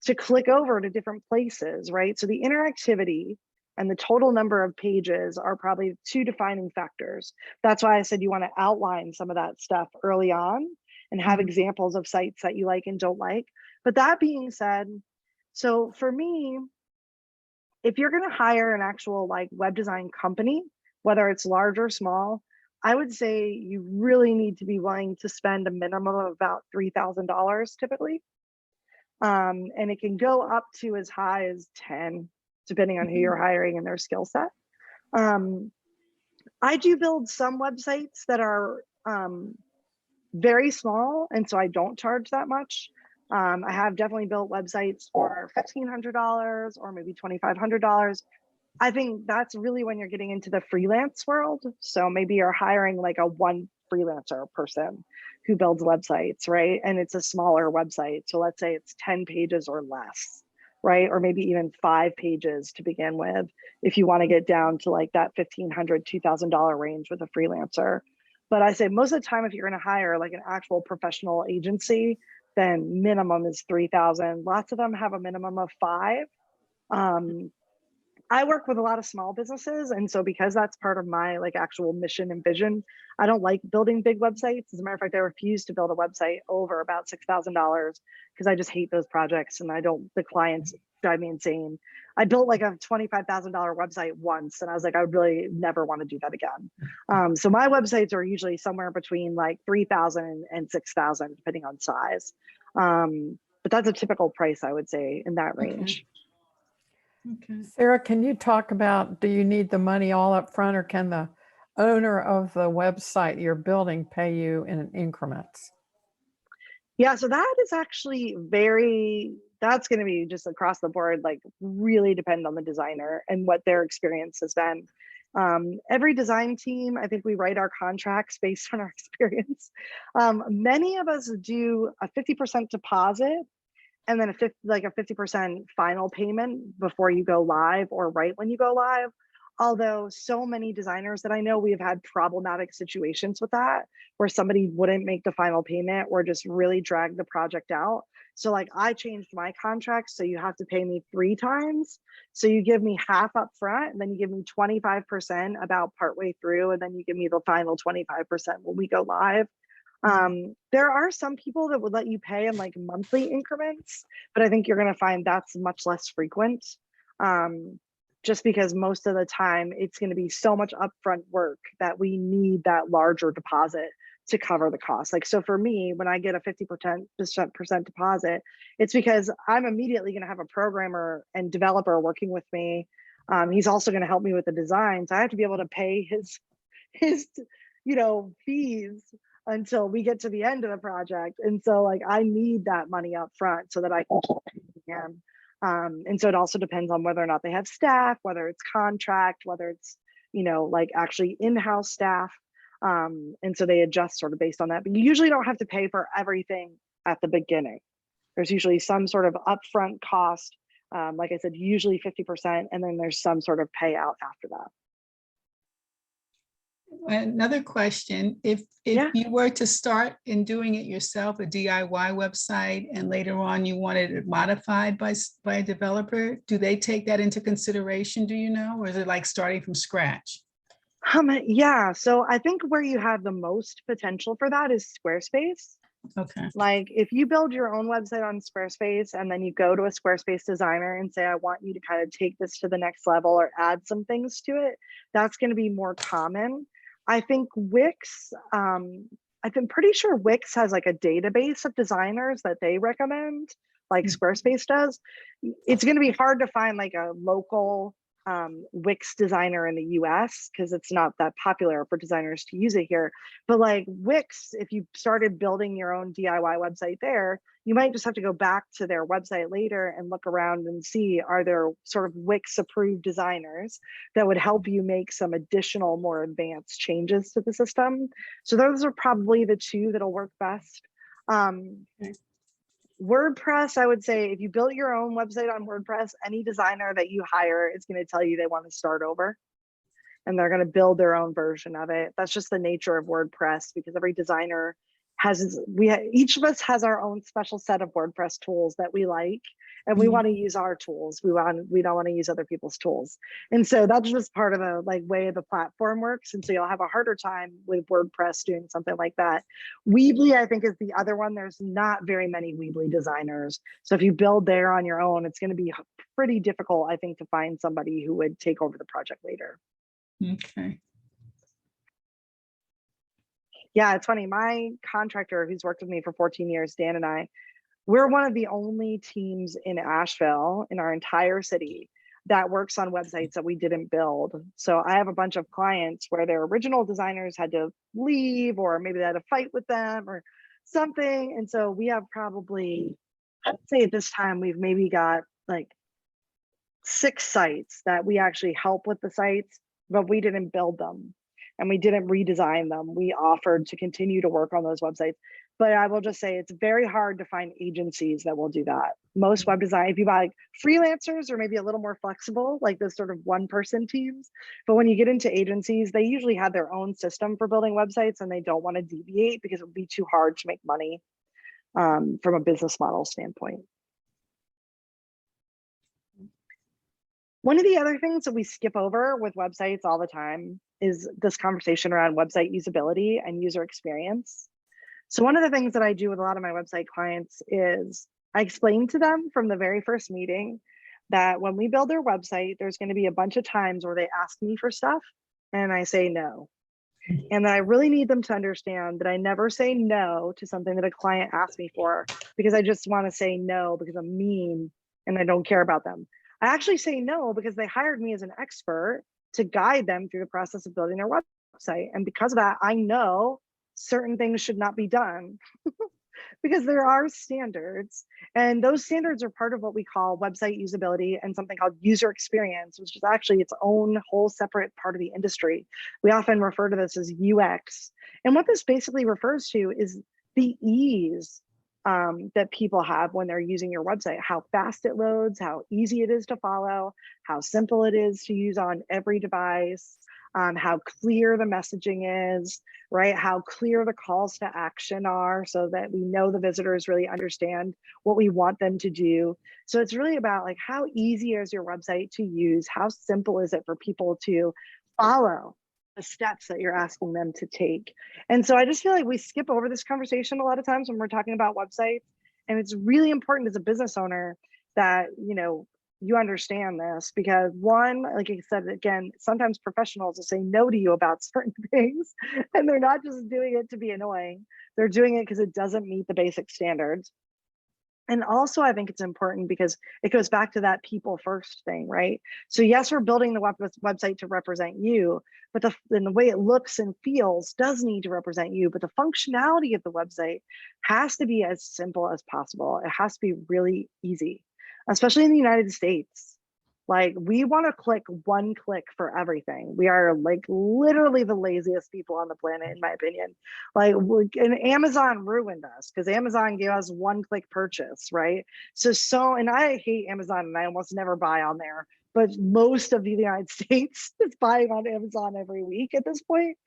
to click over to different places, right? So the interactivity and the total number of pages are probably 2 defining factors. That's why I said you want to outline some of that stuff early on and have examples of sites that you like and don't like. But that being said, so for me, if you're going to hire an actual like web design company, whether it's large or small, I would say you really need to be willing to spend a minimum of about $3,000 typically. And it can go up to as high as 10, depending on who you're hiring and their skill set. I do build some websites that are very small, and so I don't charge that much. I have definitely built websites for $1,500 or maybe $2,500. I think that's really when you're getting into the freelance world. So maybe you're hiring like a one freelancer person who builds websites, right? And it's a smaller website. So let's say it's 10 pages or less. right? Or maybe even 5 pages to begin with, if you want to get down to like that $1,500, $2,000 range with a freelancer. But I say most of the time, if you're going to hire like an actual professional agency, then minimum is 3,000. Lots of them have a minimum of 5. I work with a lot of small businesses. And so because that's part of my like actual mission and vision, I don't like building big websites. As a matter of fact, I refuse to build a website over about $6,000 because I just hate those projects and the clients drive me insane. I built like a $25,000 website once and I was like, I would really never want to do that again. So my websites are usually somewhere between like 3,000 and 6,000, depending on size. But that's a typical price, I would say, in that range. Okay. Sarah, can you talk about, do you need the money all up front, or can the owner of the website you're building pay you in increments? Yeah, so that is actually that's going to be just across the board, like really depend on the designer and what their experience has been. Every design team, I think we write our contracts based on our experience. Many of us do a 50% deposit and then a 50% final payment before you go live or right when you go live. Although so many designers that I know, we have had problematic situations with that, where somebody wouldn't make the final payment or just really drag the project out. So like I changed my contract, so you have to pay me 3 times. So you give me half up front, and then you give me 25% about partway through, and then you give me the final 25% when we go live. There are some people that would let you pay in like monthly increments, but I think you're going to find that's much less frequent. Just because most of the time it's going to be so much upfront work that we need that larger deposit to cover the cost. Like, so for me, when I get a 50% deposit, it's because I'm immediately going to have a programmer and developer working with me. He's also going to help me with the design. So I have to be able to pay his fees until we get to the end of the project. And so like, I need that money up front so that I can. And so it also depends on whether or not they have staff, whether it's contract, whether it's, like actually in-house staff. And so they adjust sort of based on that, but you usually don't have to pay for everything at the beginning. There's usually some sort of upfront cost. Like I said, usually 50%, and then there's some sort of payout after that. Another question, if Yeah. you were to start in doing it yourself, a DIY website, and later on you wanted it modified by a developer, do they take that into consideration, do you know? Or is it like starting from scratch? Yeah, so I think where you have the most potential for that is Squarespace. Okay. Like if you build your own website on Squarespace and then you go to a Squarespace designer and say, I want you to kind of take this to the next level or add some things to it, that's going to be more common. I think Wix, I'm pretty sure Wix has like a database of designers that they recommend, like Squarespace does. It's going to be hard to find like a local Wix designer in the US because it's not that popular for designers to use it here. But like Wix, if you started building your own DIY website there, you might just have to go back to their website later and look around and see, are there sort of Wix approved designers that would help you make some additional, more advanced changes to the system. So those are probably the 2 that'll work best. WordPress, I would say if you built your own website on WordPress, any designer that you hire is going to tell you they want to start over and they're going to build their own version of it. That's just the nature of WordPress, because every designer has, each of us has our own special set of WordPress tools that we like, and we want to use our tools. We don't want to use other people's tools. And so that's just part of the way the platform works. And so you'll have a harder time with WordPress doing something like that. Weebly, I think, is the other one. There's not very many Weebly designers. So if you build there on your own, it's going to be pretty difficult, I think, to find somebody who would take over the project later. Okay. Yeah, it's funny. My contractor who's worked with me for 14 years, Dan and I, we're one of the only teams in Asheville, in our entire city, that works on websites that we didn't build. So I have a bunch of clients where their original designers had to leave, or maybe they had a fight with them or something. And so we have probably, I'd say at this time, we've maybe got like 6 sites that we actually help with the sites, but we didn't build them and we didn't redesign them. We offered to continue to work on those websites. But I will just say it's very hard to find agencies that will do that. Most web design, if you buy like freelancers or maybe a little more flexible, like those sort of one-person teams. But when you get into agencies, they usually have their own system for building websites and they don't want to deviate because it would be too hard to make money from a business model standpoint. One of the other things that we skip over with websites all the time is this conversation around website usability and user experience. So one of the things that I do with a lot of my website clients is I explain to them from the very first meeting that when we build their website, there's going to be a bunch of times where they ask me for stuff and I say no. And that I really need them to understand that I never say no to something that a client asks me for because I just want to say no because I'm mean and I don't care about them. I actually say no because they hired me as an expert to guide them through the process of building their website. And because of that, I know certain things should not be done because there are standards, and those standards are part of what we call website usability and something called user experience, which is actually its own whole separate part of the industry. We often refer to this as UX. And what this basically refers to is the ease that people have when they're using your website, how fast it loads, how easy it is to follow, how simple it is to use on every device, how clear the messaging is, right? How clear the calls to action are so that we know the visitors really understand what we want them to do. So it's really about like, how easy is your website to use? How simple is it for people to follow the steps that you're asking them to take? And so I just feel like we skip over this conversation a lot of times when we're talking about websites. And it's really important as a business owner that, you know, you understand this, because one, like I said, again, sometimes professionals will say no to you about certain things and they're not just doing it to be annoying. They're doing it because it doesn't meet the basic standards. And also, I think it's important because it goes back to that people first thing, right? So yes, we're building the website to represent you, but the way it looks and feels does need to represent you, but the functionality of the website has to be as simple as possible. It has to be really easy, especially in the United States. Like, we want to click one click for everything. We are like literally the laziest people on the planet, in my opinion. Like, and Amazon ruined us because Amazon gave us one click purchase, right? So, and I hate Amazon and I almost never buy on there, but most of the United States is buying on Amazon every week at this point.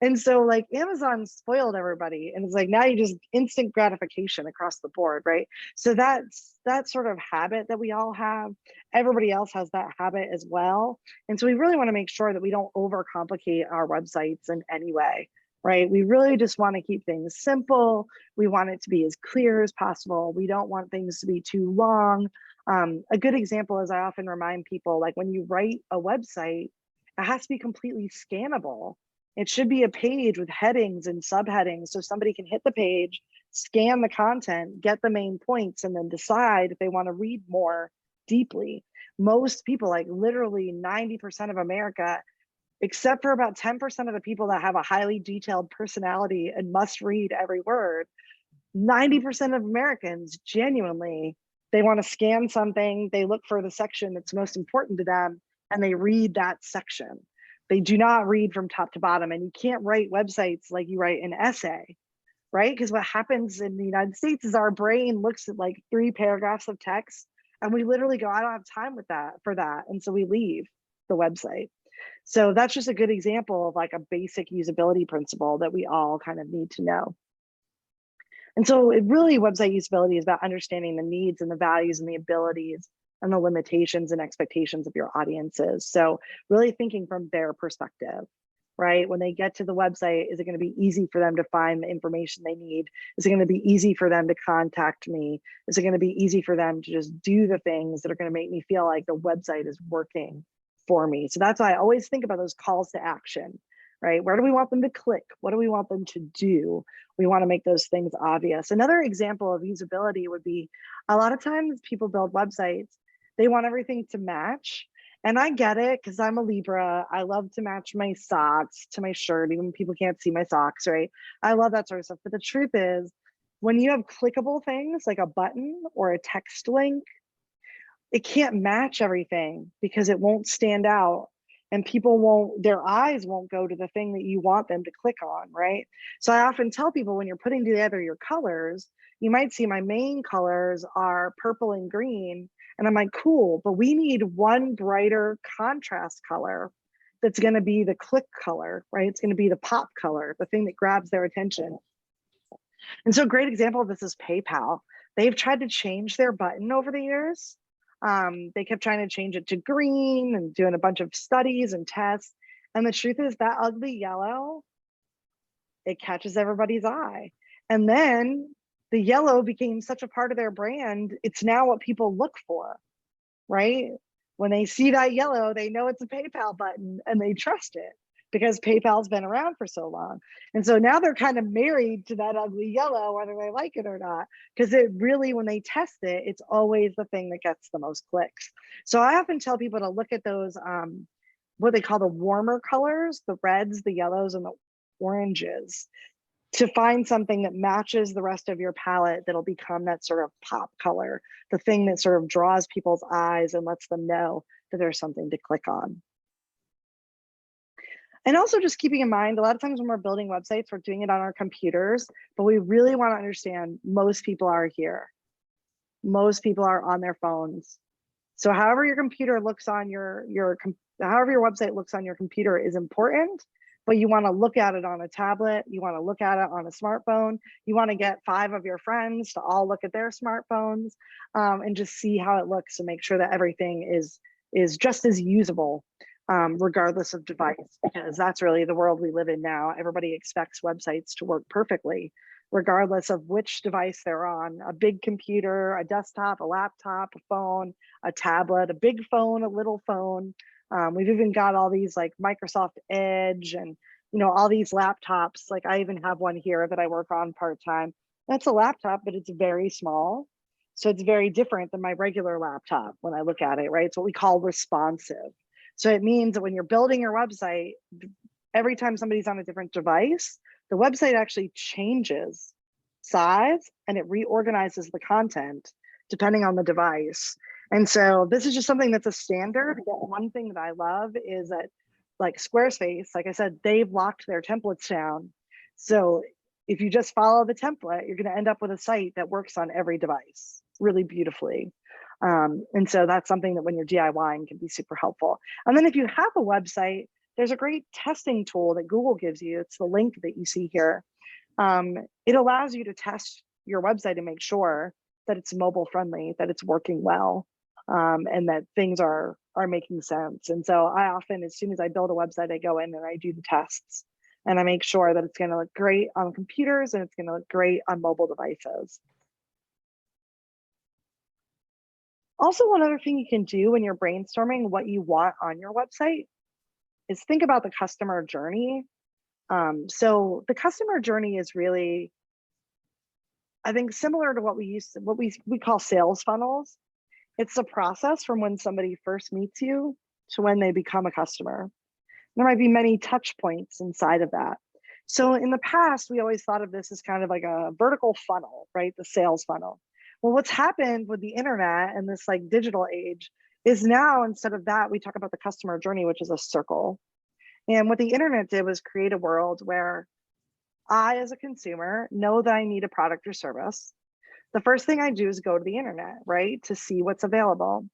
And so like Amazon spoiled everybody, and it's like now you just instant gratification across the board, right? So that's that sort of habit that we all have. Everybody else has that habit as well. And so we really want to make sure that we don't overcomplicate our websites in any way, right? We really just want to keep things simple. We want it to be as clear as possible. We don't want things to be too long. A good example is I often remind people, like when you write a website, it has to be completely scannable. It should be a page with headings and subheadings so somebody can hit the page, scan the content, get the main points, and then decide if they want to read more deeply. Most people, like literally 90% of America, except for about 10% of the people that have a highly detailed personality and must read every word, 90% of Americans genuinely, they want to scan something, they look for the section that's most important to them, and they read that section. They do not read from top to bottom. And you can't write websites like you write an essay, right? Because what happens in the United States is our brain looks at like 3 paragraphs of text and we literally go, I don't have time with that for that. And so we leave the website. So that's just a good example of like a basic usability principle that we all kind of need to know. And so it really, website usability is about understanding the needs and the values and the abilities and the limitations and expectations of your audiences. So really thinking from their perspective, right? When they get to the website, is it going to be easy for them to find the information they need? Is it going to be easy for them to contact me? Is it going to be easy for them to just do the things that are going to make me feel like the website is working for me? So that's why I always think about those calls to action, right? Where do we want them to click? What do we want them to do? We want to make those things obvious. Another example of usability would be a lot of times people build websites, they want everything to match. And I get it because I'm a Libra. I love to match my socks to my shirt, even people can't see my socks, right? I love that sort of stuff. But the truth is, when you have clickable things like a button or a text link, it can't match everything because it won't stand out. and people won't, their eyes won't go to the thing that you want them to click on, right? So I often tell people when you're putting together your colors, you might see my main colors are purple and green. And I'm like, cool, but we need one brighter contrast color that's going to be the click color, right? It's going to be the pop color, the thing that grabs their attention. And so a great example of this is PayPal. They've tried to change their button over the years. They kept trying to change it to green and doing a bunch of studies and tests. And the truth is that ugly yellow, it catches everybody's eye. And then the yellow became such a part of their brand. It's now what people look for, right? When they see that yellow, they know it's a PayPal button and they trust it because PayPal's been around for so long. And so now they're kind of married to that ugly yellow, whether they like it or not, because it really, when they test it, it's always the thing that gets the most clicks. So I often tell people to look at those, what they call the warmer colors, the reds, the yellows, and the oranges, to find something that matches the rest of your palette that'll become that sort of pop color, the thing that sort of draws people's eyes and lets them know that there's something to click on. And also just keeping in mind, a lot of times when we're building websites, we're doing it on our computers, but we really want to understand most people are here. Most people are on their phones. So however your computer looks on however your website looks on your computer is important, but you want to look at it on a tablet, you want to look at it on a smartphone, you want to get 5 of your friends to all look at their smartphones, and just see how it looks and make sure that everything is just as usable, regardless of device, because that's really the world we live in now. Everybody expects websites to work perfectly, regardless of which device they're on: a big computer, a desktop, a laptop, a phone, a tablet, a big phone, a little phone. We've even got all these like Microsoft Edge and, you know, all these laptops. Like I even have one here that I work on part-time. That's a laptop, but it's very small. So it's very different than my regular laptop when I look at it, right? It's what we call responsive. So it means that when you're building your website, every time somebody's on a different device, the website actually changes size and it reorganizes the content depending on the device. And so this is just something that's a standard. One thing that I love is that, like Squarespace, like I said, they've locked their templates down. So if you just follow the template, you're going to end up with a site that works on every device really beautifully. And so that's something that when you're DIYing can be super helpful. And then if you have a website, there's a great testing tool that Google gives you. It's the link that you see here. It allows you to test your website and make sure that it's mobile friendly, that it's working well, and that things are making sense. And so I often, as soon as I build a website, I go in and I do the tests and I make sure that it's going to look great on computers and it's going to look great on mobile devices. Also, one other thing you can do when you're brainstorming what you want on your website is think about the customer journey. So the customer journey is really, I think, similar to what we call sales funnels. It's the process from when somebody first meets you to when they become a customer. There might be many touch points inside of that. So in the past, we always thought of this as kind of like a vertical funnel, right? The sales funnel. Well, what's happened with the internet and this like digital age is now, instead of that, we talk about the customer journey, which is a circle. And what the internet did was create a world where I, as a consumer, know that I need a product or service. The first thing I do is go to the internet, right, to see what's available.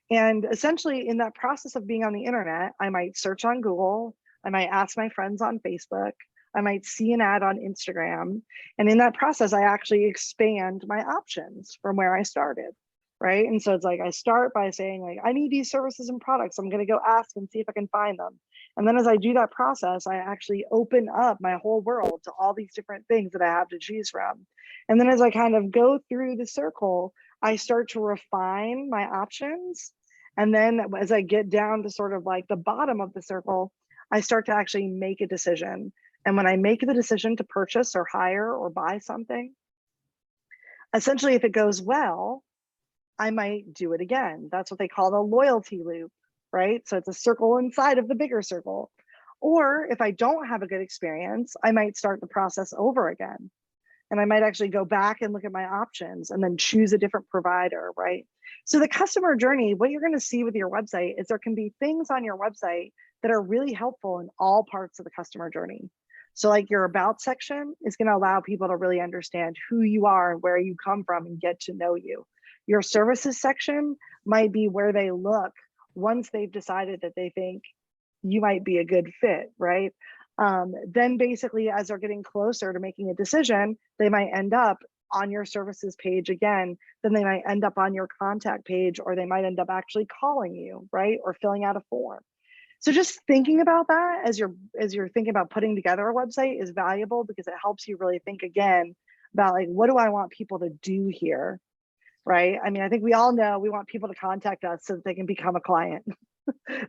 And essentially in that process of being on the internet, I might search on Google, I might ask my friends on Facebook, I might see an ad on Instagram. And in that process, I actually expand my options from where I started, right? And so it's like, I start by saying like, I need these services and products. I'm gonna go ask and see if I can find them. And then as I do that process, I actually open up my whole world to all these different things that I have to choose from. And then as I kind of go through the circle, I start to refine my options. And then as I get down to sort of like the bottom of the circle, I start to actually make a decision. And when I make the decision to purchase or hire or buy something, essentially, if it goes well, I might do it again. That's what they call the loyalty loop, right? So it's a circle inside of the bigger circle. Or if I don't have a good experience, I might start the process over again. And I might actually go back and look at my options and then choose a different provider, right? So the customer journey, what you're going to see with your website is there can be things on your website that are really helpful in all parts of the customer journey. So like your about section is going to allow people to really understand who you are and where you come from and get to know you. Your services section might be where they look once they've decided that they think you might be a good fit, right? Then basically, as they're getting closer to making a decision, they might end up on your services page again, then they might end up on your contact page, or they might end up actually calling you, right? Or filling out a form. So just thinking about that as you're thinking about putting together a website is valuable, because it helps you really think again about like, what do I want people to do here, right? I mean, I think we all know we want people to contact us so that they can become a client.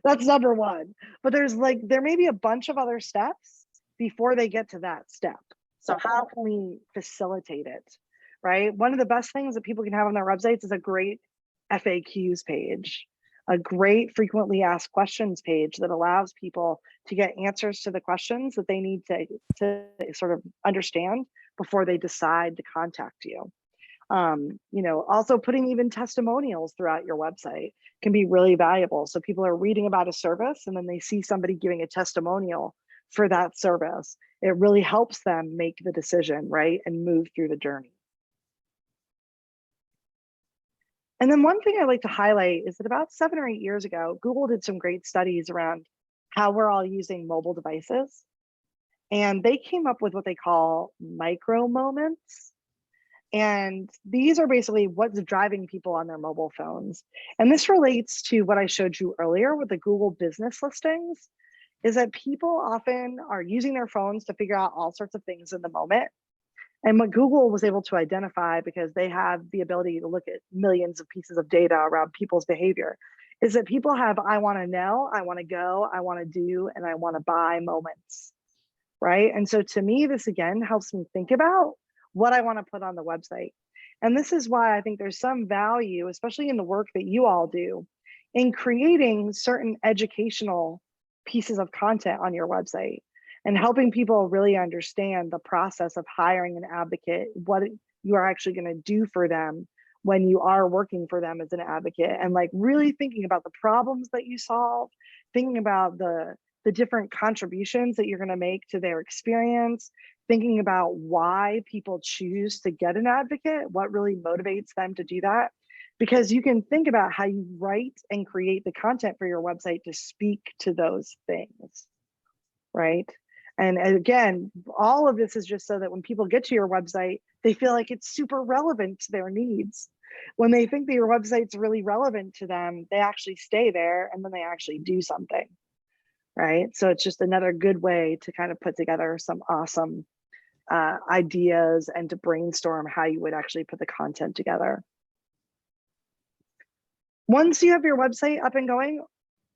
That's number one. But there may be a bunch of other steps before they get to that step. So how can we facilitate it, right? One of the best things that people can have on their websites is a great FAQs page, a great frequently asked questions page that allows people to get answers to the questions that they need to sort of understand before they decide to contact you. Also putting even testimonials throughout your website can be really valuable. So people are reading about a service and then they see somebody giving a testimonial for that service. It really helps them make the decision, right? And move through the journey. And then one thing I like to highlight is that about 7 or 8 years ago, Google did some great studies around how we're all using mobile devices. And they came up with what they call micro moments. And these are basically what's driving people on their mobile phones. And this relates to what I showed you earlier with the Google business listings, is that people often are using their phones to figure out all sorts of things in the moment. And what Google was able to identify, because they have the ability to look at millions of pieces of data around people's behavior, is that people have I want to know, I want to go, I want to do, and I want to buy moments, right? And so to me, this again helps me think about what I want to put on the website. And this is why I think there's some value, especially in the work that you all do, in creating certain educational pieces of content on your website and helping people really understand the process of hiring an advocate, what you are actually going to do for them when you are working for them as an advocate, and like really thinking about the problems that you solve, thinking about the different contributions that you're going to make to their experience, thinking about why people choose to get an advocate, what really motivates them to do that. Because you can think about how you write and create the content for your website to speak to those things, right? And again, all of this is just so that when people get to your website, they feel like it's super relevant to their needs. When they think that your website's really relevant to them, they actually stay there and then they actually do something, right? So it's just another good way to kind of put together some awesome ideas and to brainstorm how you would actually put the content together. Once you have your website up and going,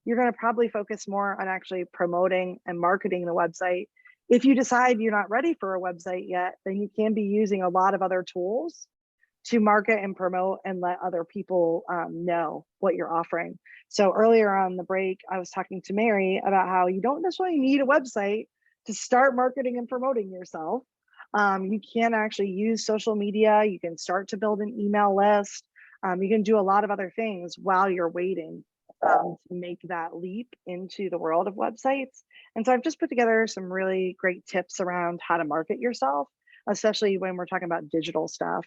you're going to probably focus more on actually promoting and marketing the website. If you decide you're not ready for a website yet, then you can be using a lot of other tools to market and promote and let other people know what you're offering. So earlier on the break, I was talking to Mary about how you don't necessarily need a website to start marketing and promoting yourself. You can actually use social media. You can start to build an email list. You can do a lot of other things while you're waiting to make that leap into the world of websites. And so I've just put together some really great tips around how to market yourself, especially when we're talking about digital stuff.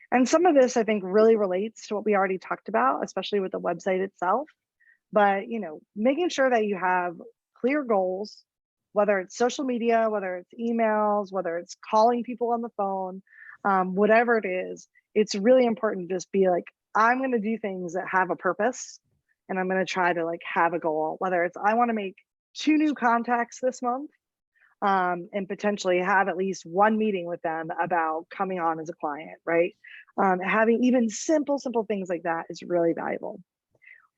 And some of this I think really relates to what we already talked about, especially with the website itself. But making sure that you have clear goals, whether it's social media, whether it's emails, whether it's calling people on the phone, whatever it is, it's really important to just be like, I'm going to do things that have a purpose, and I'm going to try to like have a goal, whether it's I want to make 2 new contacts this month, and potentially have at least 1 meeting with them about coming on as a client, right? Having even simple things like that is really valuable.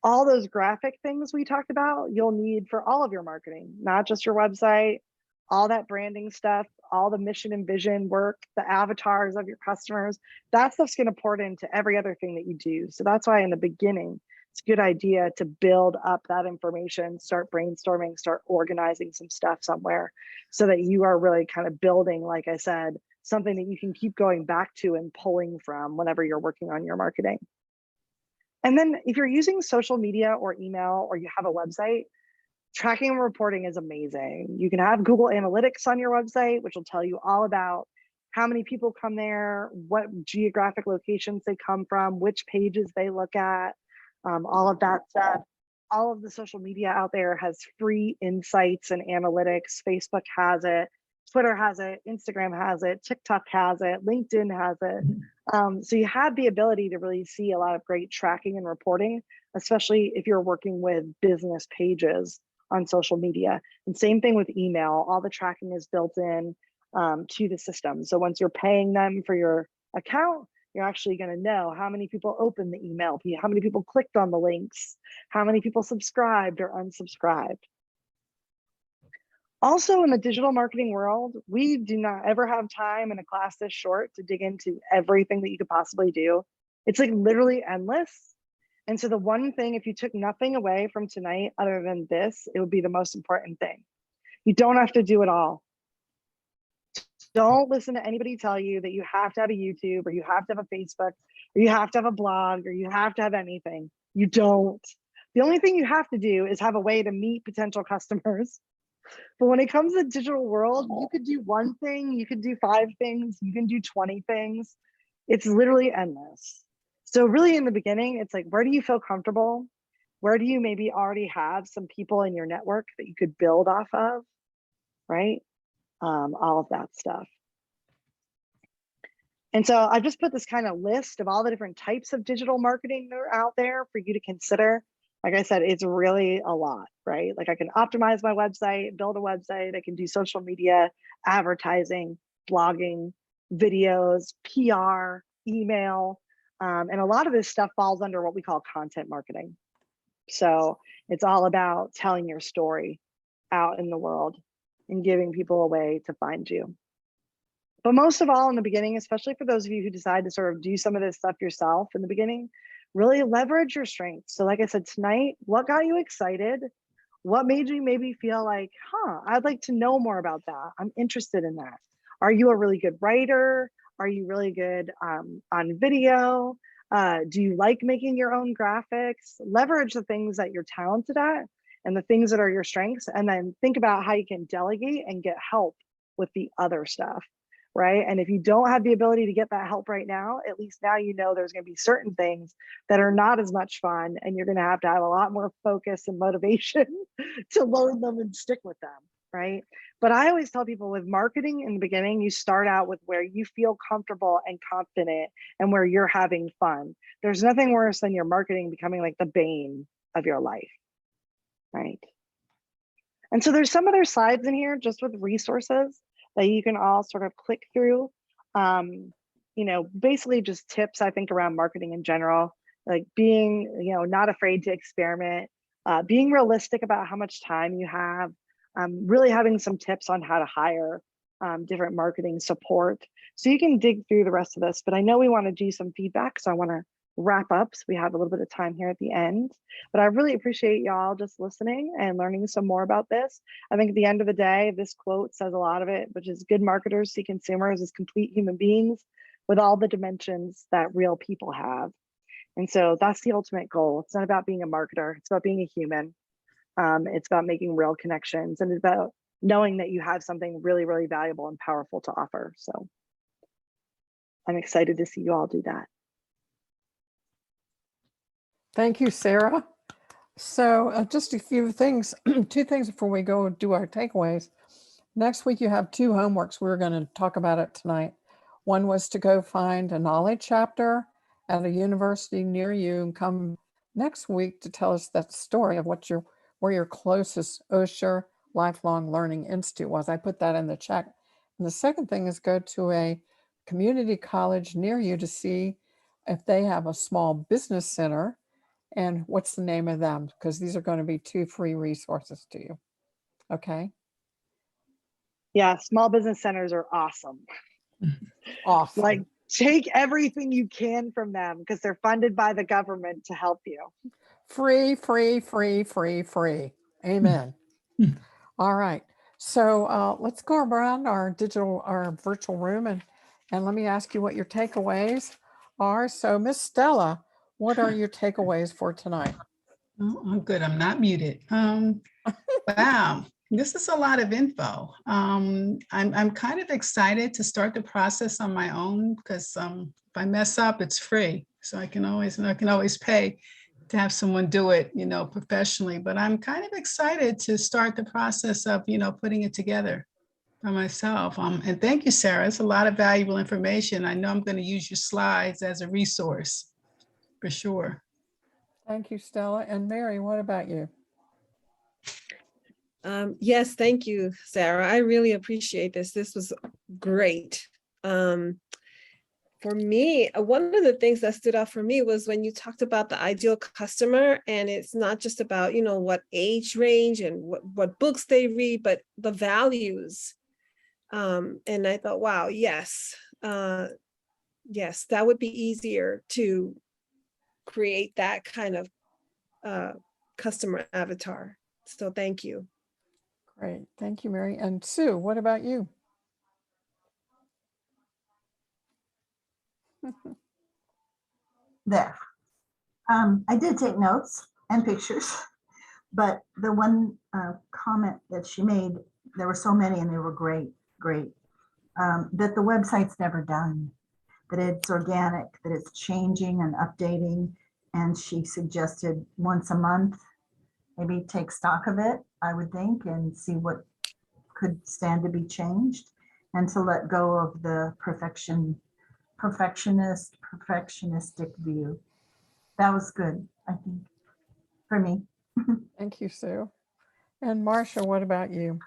All those graphic things we talked about, you'll need for all of your marketing, not just your website, all that branding stuff, all the mission and vision work, the avatars of your customers, that stuff's going to pour into every other thing that you do. So that's why in the beginning, it's a good idea to build up that information, start brainstorming, start organizing some stuff somewhere so that you are really kind of building, like I said, something that you can keep going back to and pulling from whenever you're working on your marketing. And then if you're using social media or email, or you have a website, tracking and reporting is amazing. You can have Google Analytics on your website, which will tell you all about how many people come there, what geographic locations they come from, which pages they look at, all of that stuff. All of the social media out there has free insights and analytics. Facebook has it, Twitter has it, Instagram has it, TikTok has it, LinkedIn has it. So you have the ability to really see a lot of great tracking and reporting, especially if you're working with business pages on social media. And same thing with email. All the tracking is built in to the system. So once you're paying them for your account, you're actually going to know how many people opened the email, how many people clicked on the links, how many people subscribed or unsubscribed. Also, in the digital marketing world, we do not ever have time in a class this short to dig into everything that you could possibly do. It's like literally endless. And so the one thing, if you took nothing away from tonight other than this, it would be the most important thing. You don't have to do it all. Don't listen to anybody tell you that you have to have a YouTube, or you have to have a Facebook, or you have to have a blog, or you have to have anything. You don't. The only thing you have to do is have a way to meet potential customers. But when it comes to the digital world, you could do one thing, you could do 5 things, you can do 20 things. It's literally endless. So really in the beginning, it's like, where do you feel comfortable? Where do you maybe already have some people in your network that you could build off of, right? All of that stuff. And so I just put this kind of list of all the different types of digital marketing that are out there for you to consider. Like I said, it's really a lot, right? Like I can optimize my website, build a website, I can do social media, advertising, blogging, videos, PR, email, and a lot of this stuff falls under what we call content marketing. So it's all about telling your story out in the world and giving people a way to find you. But most of all, in the beginning, especially for those of you who decide to sort of do some of this stuff yourself in the beginning, really leverage your strengths. So like I said, tonight, what got you excited? What made you maybe feel like, I'd like to know more about that. I'm interested in that. Are you a really good writer? Are you really good on video? Do you like making your own graphics? Leverage the things that you're talented at and the things that are your strengths, and then think about how you can delegate and get help with the other stuff, right? And if you don't have the ability to get that help right now, at least now you know there's going to be certain things that are not as much fun, and you're going to have a lot more focus and motivation to learn them and stick with them, right? But I always tell people with marketing in the beginning, you start out with where you feel comfortable and confident and where you're having fun. There's nothing worse than your marketing becoming like the bane of your life, right? And so there's some other slides in here just with resources that you can all sort of click through. You know, basically just tips, I think, around marketing in general, like being, you know, not afraid to experiment, being realistic about how much time you have, really having some tips on how to hire different marketing support. So you can dig through the rest of this, but I know we want to do some feedback, so I want to wrap up so we have a little bit of time here at the end. But I really appreciate y'all just listening and learning some more about this. I think at the end of the day, this quote says a lot of it, which is good marketers see consumers as complete human beings with all the dimensions that real people have. And so that's the ultimate goal. It's not about being a marketer, it's about being a human. It's about making real connections, and it's about knowing that you have something really, really valuable and powerful to offer. So I'm excited to see you all do that. Thank you, Sarah. So just a few things, 2 things before we go do our takeaways. Next week, you have 2 homeworks. We're going to talk about it tonight. One was to go find a knowledge chapter at a university near you and come next week to tell us that story of where your closest OSHA lifelong learning institute was. I put that in the chat. And the second thing is go to a community college near you to see if they have a small business center and what's the name of them, because these are going to be 2 free resources to you. Okay. Yeah, small business centers are awesome. Awesome. Like, take everything you can from them because they're funded by the government to help you. Free, free, free, free, free. Amen. All right. So let's go around our virtual room and let me ask you what your takeaways are. So Miss Stella, what are your takeaways for tonight? Oh, I'm good. I'm not muted. Wow, this is a lot of info. I'm kind of excited to start the process on my own because if I mess up, it's free. So I can always pay to have someone do it, professionally. But I'm kind of excited to start the process of, putting it together by myself. And thank you, Sarah. It's a lot of valuable information. I know I'm going to use your slides as a resource for sure. Thank you, Stella. And Mary, what about you? Yes, thank you, Sarah. I really appreciate this. This was great. For me, one of the things that stood out for me was when you talked about the ideal customer, and it's not just about, what age range and what books they read, but the values. And I thought, wow, yes, yes, that would be easier to create that kind of customer avatar. So thank you. Great. Thank you, Mary. And Sue, what about you? There. I did take notes and pictures, but the one comment that she made, there were so many and they were great, that the website's never done, that it's organic, that it's changing and updating. And she suggested once a month, maybe take stock of it, I would think, and see what could stand to be changed, and to let go of the perfectionistic view. That was good, I think, for me. Thank you, Sue. And Marcia, what about you?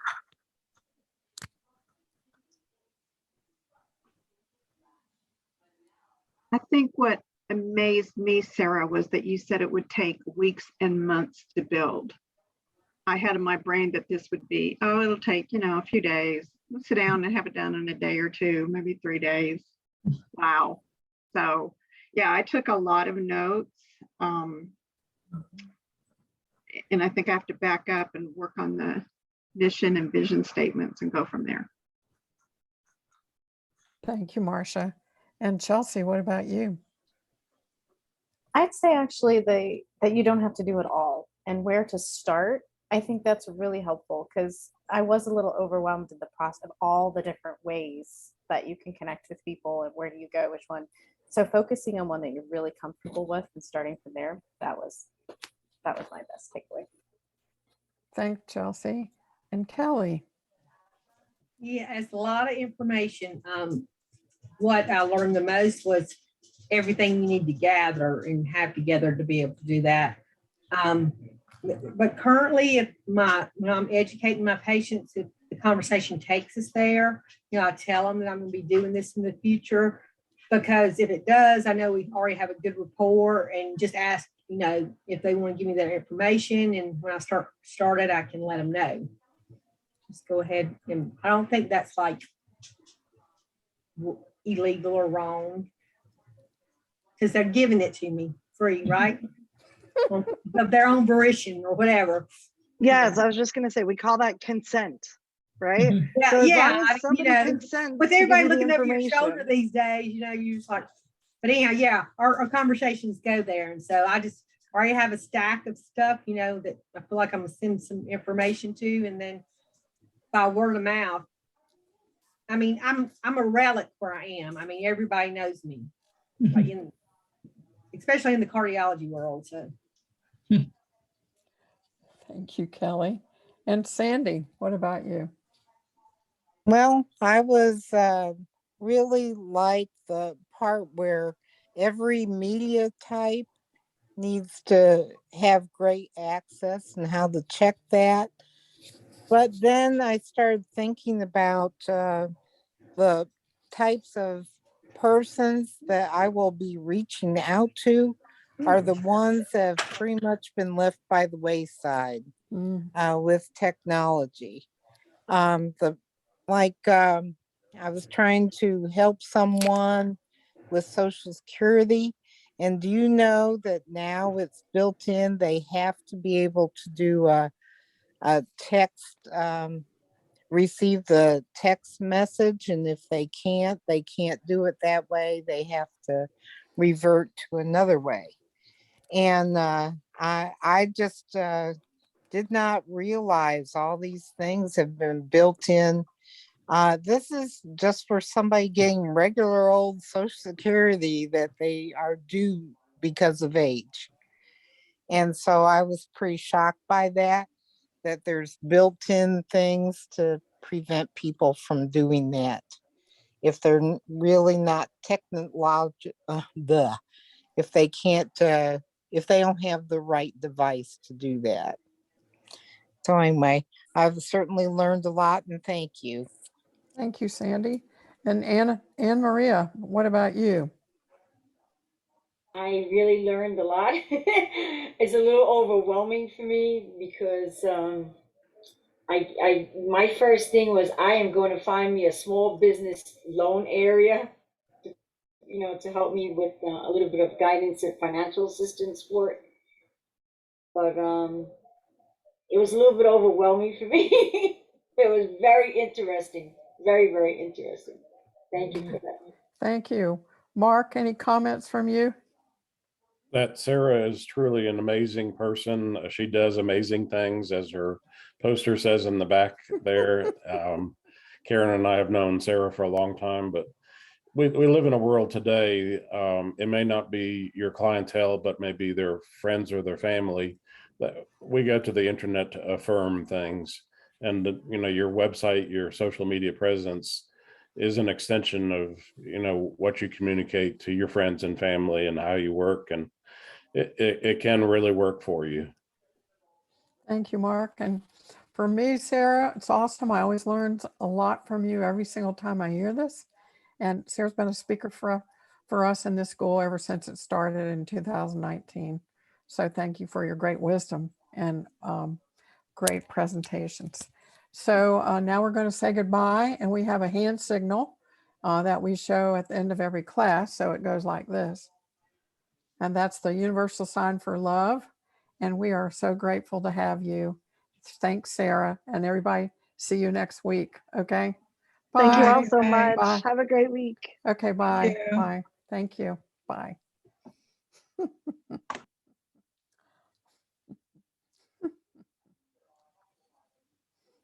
I think what amazed me, Sarah, was that you said it would take weeks and months to build. I had in my brain that this would be, it'll take, a few days. We'll sit down and have it done in a day or two, maybe 3 days. Wow. So yeah, I took a lot of notes. And I think I have to back up and work on the mission and vision statements and go from there. Thank you, Marcia. And Chelsea, what about you? I'd say actually that you don't have to do it all, and where to start. I think that's really helpful because I was a little overwhelmed in the process of all the different ways that you can connect with people and where do you go, which one. So focusing on one that you're really comfortable with and starting from there, that was my best takeaway. Thanks, Chelsea. And Kelly. Yeah, it's a lot of information. What I learned the most was everything you need to gather and have together to be able to do that. But currently, when I'm educating my patients, if the conversation takes us there, I tell them that I'm going to be doing this in the future, because if it does, I know we already have a good rapport, and just ask, if they want to give me their information, and when I started, I can let them know. Just go ahead, and I don't think that's like illegal or wrong, because they're giving it to me free, right? Of their own volition or whatever. Yes, I was just going to say, we call that consent, right? Yeah, So as yeah. long as somebody consents With to give everybody you the looking over your shoulder information. these days, you're just like, but anyhow, yeah, our conversations go there. And so I just already have a stack of stuff, that I feel like I'm gonna send some information to, and then by word of mouth. I mean, I'm a relic where I am. I mean, everybody knows me, like especially in the cardiology world. So Thank you, Kelly. And Sandy, what about you? Well, I was really like the part where every media type needs to have great access and how to check that. But then I started thinking about the types of persons that I will be reaching out to are the ones that have pretty much been left by the wayside with technology. I was trying to help someone with Social Security, and do you know that now it's built in? They have to be able to do a text, receive the text message, and if they can't do it that way. They have to revert to another way. And I just did not realize all these things have been built in. This is just for somebody getting regular old Social Security that they are due because of age. And so I was pretty shocked by that there's built-in things to prevent people from doing that. If they're really not if they can't, if they don't have the right device to do that. So anyway, I've certainly learned a lot, and thank you. Thank you, Sandy. And Anne Maria, what about you? I really learned a lot. It's a little overwhelming for me because my first thing was I am going to find me a small business loan area, to help me with a little bit of guidance and financial assistance for it. But it was a little bit overwhelming for me. It was very interesting, very, very interesting. Thank you for that. Thank you. Mark, any comments from you? That Sarah is truly an amazing person. She does amazing things, as her poster says in the back there. Karen and I have known Sarah for a long time, but we live in a world today. It may not be your clientele, but maybe their friends or their family. That we go to the internet to affirm things, and your website, your social media presence is an extension of what you communicate to your friends and family and how you work, and it can really work for you. Thank you, Mark. And for me, Sarah, it's awesome. I always learn a lot from you every single time I hear this. And Sarah's been a speaker for us in this school ever since it started in 2019. So thank you for your great wisdom and great presentations. So now we're going to say goodbye, and we have a hand signal that we show at the end of every class. So it goes like this. And that's the universal sign for love. And we are so grateful to have you. Thanks, Sarah, and everybody. See you next week. Okay. Bye. Thank you all so Bye. much. Bye. Have a great week. Okay. Bye. you. Bye. Thank you. Bye.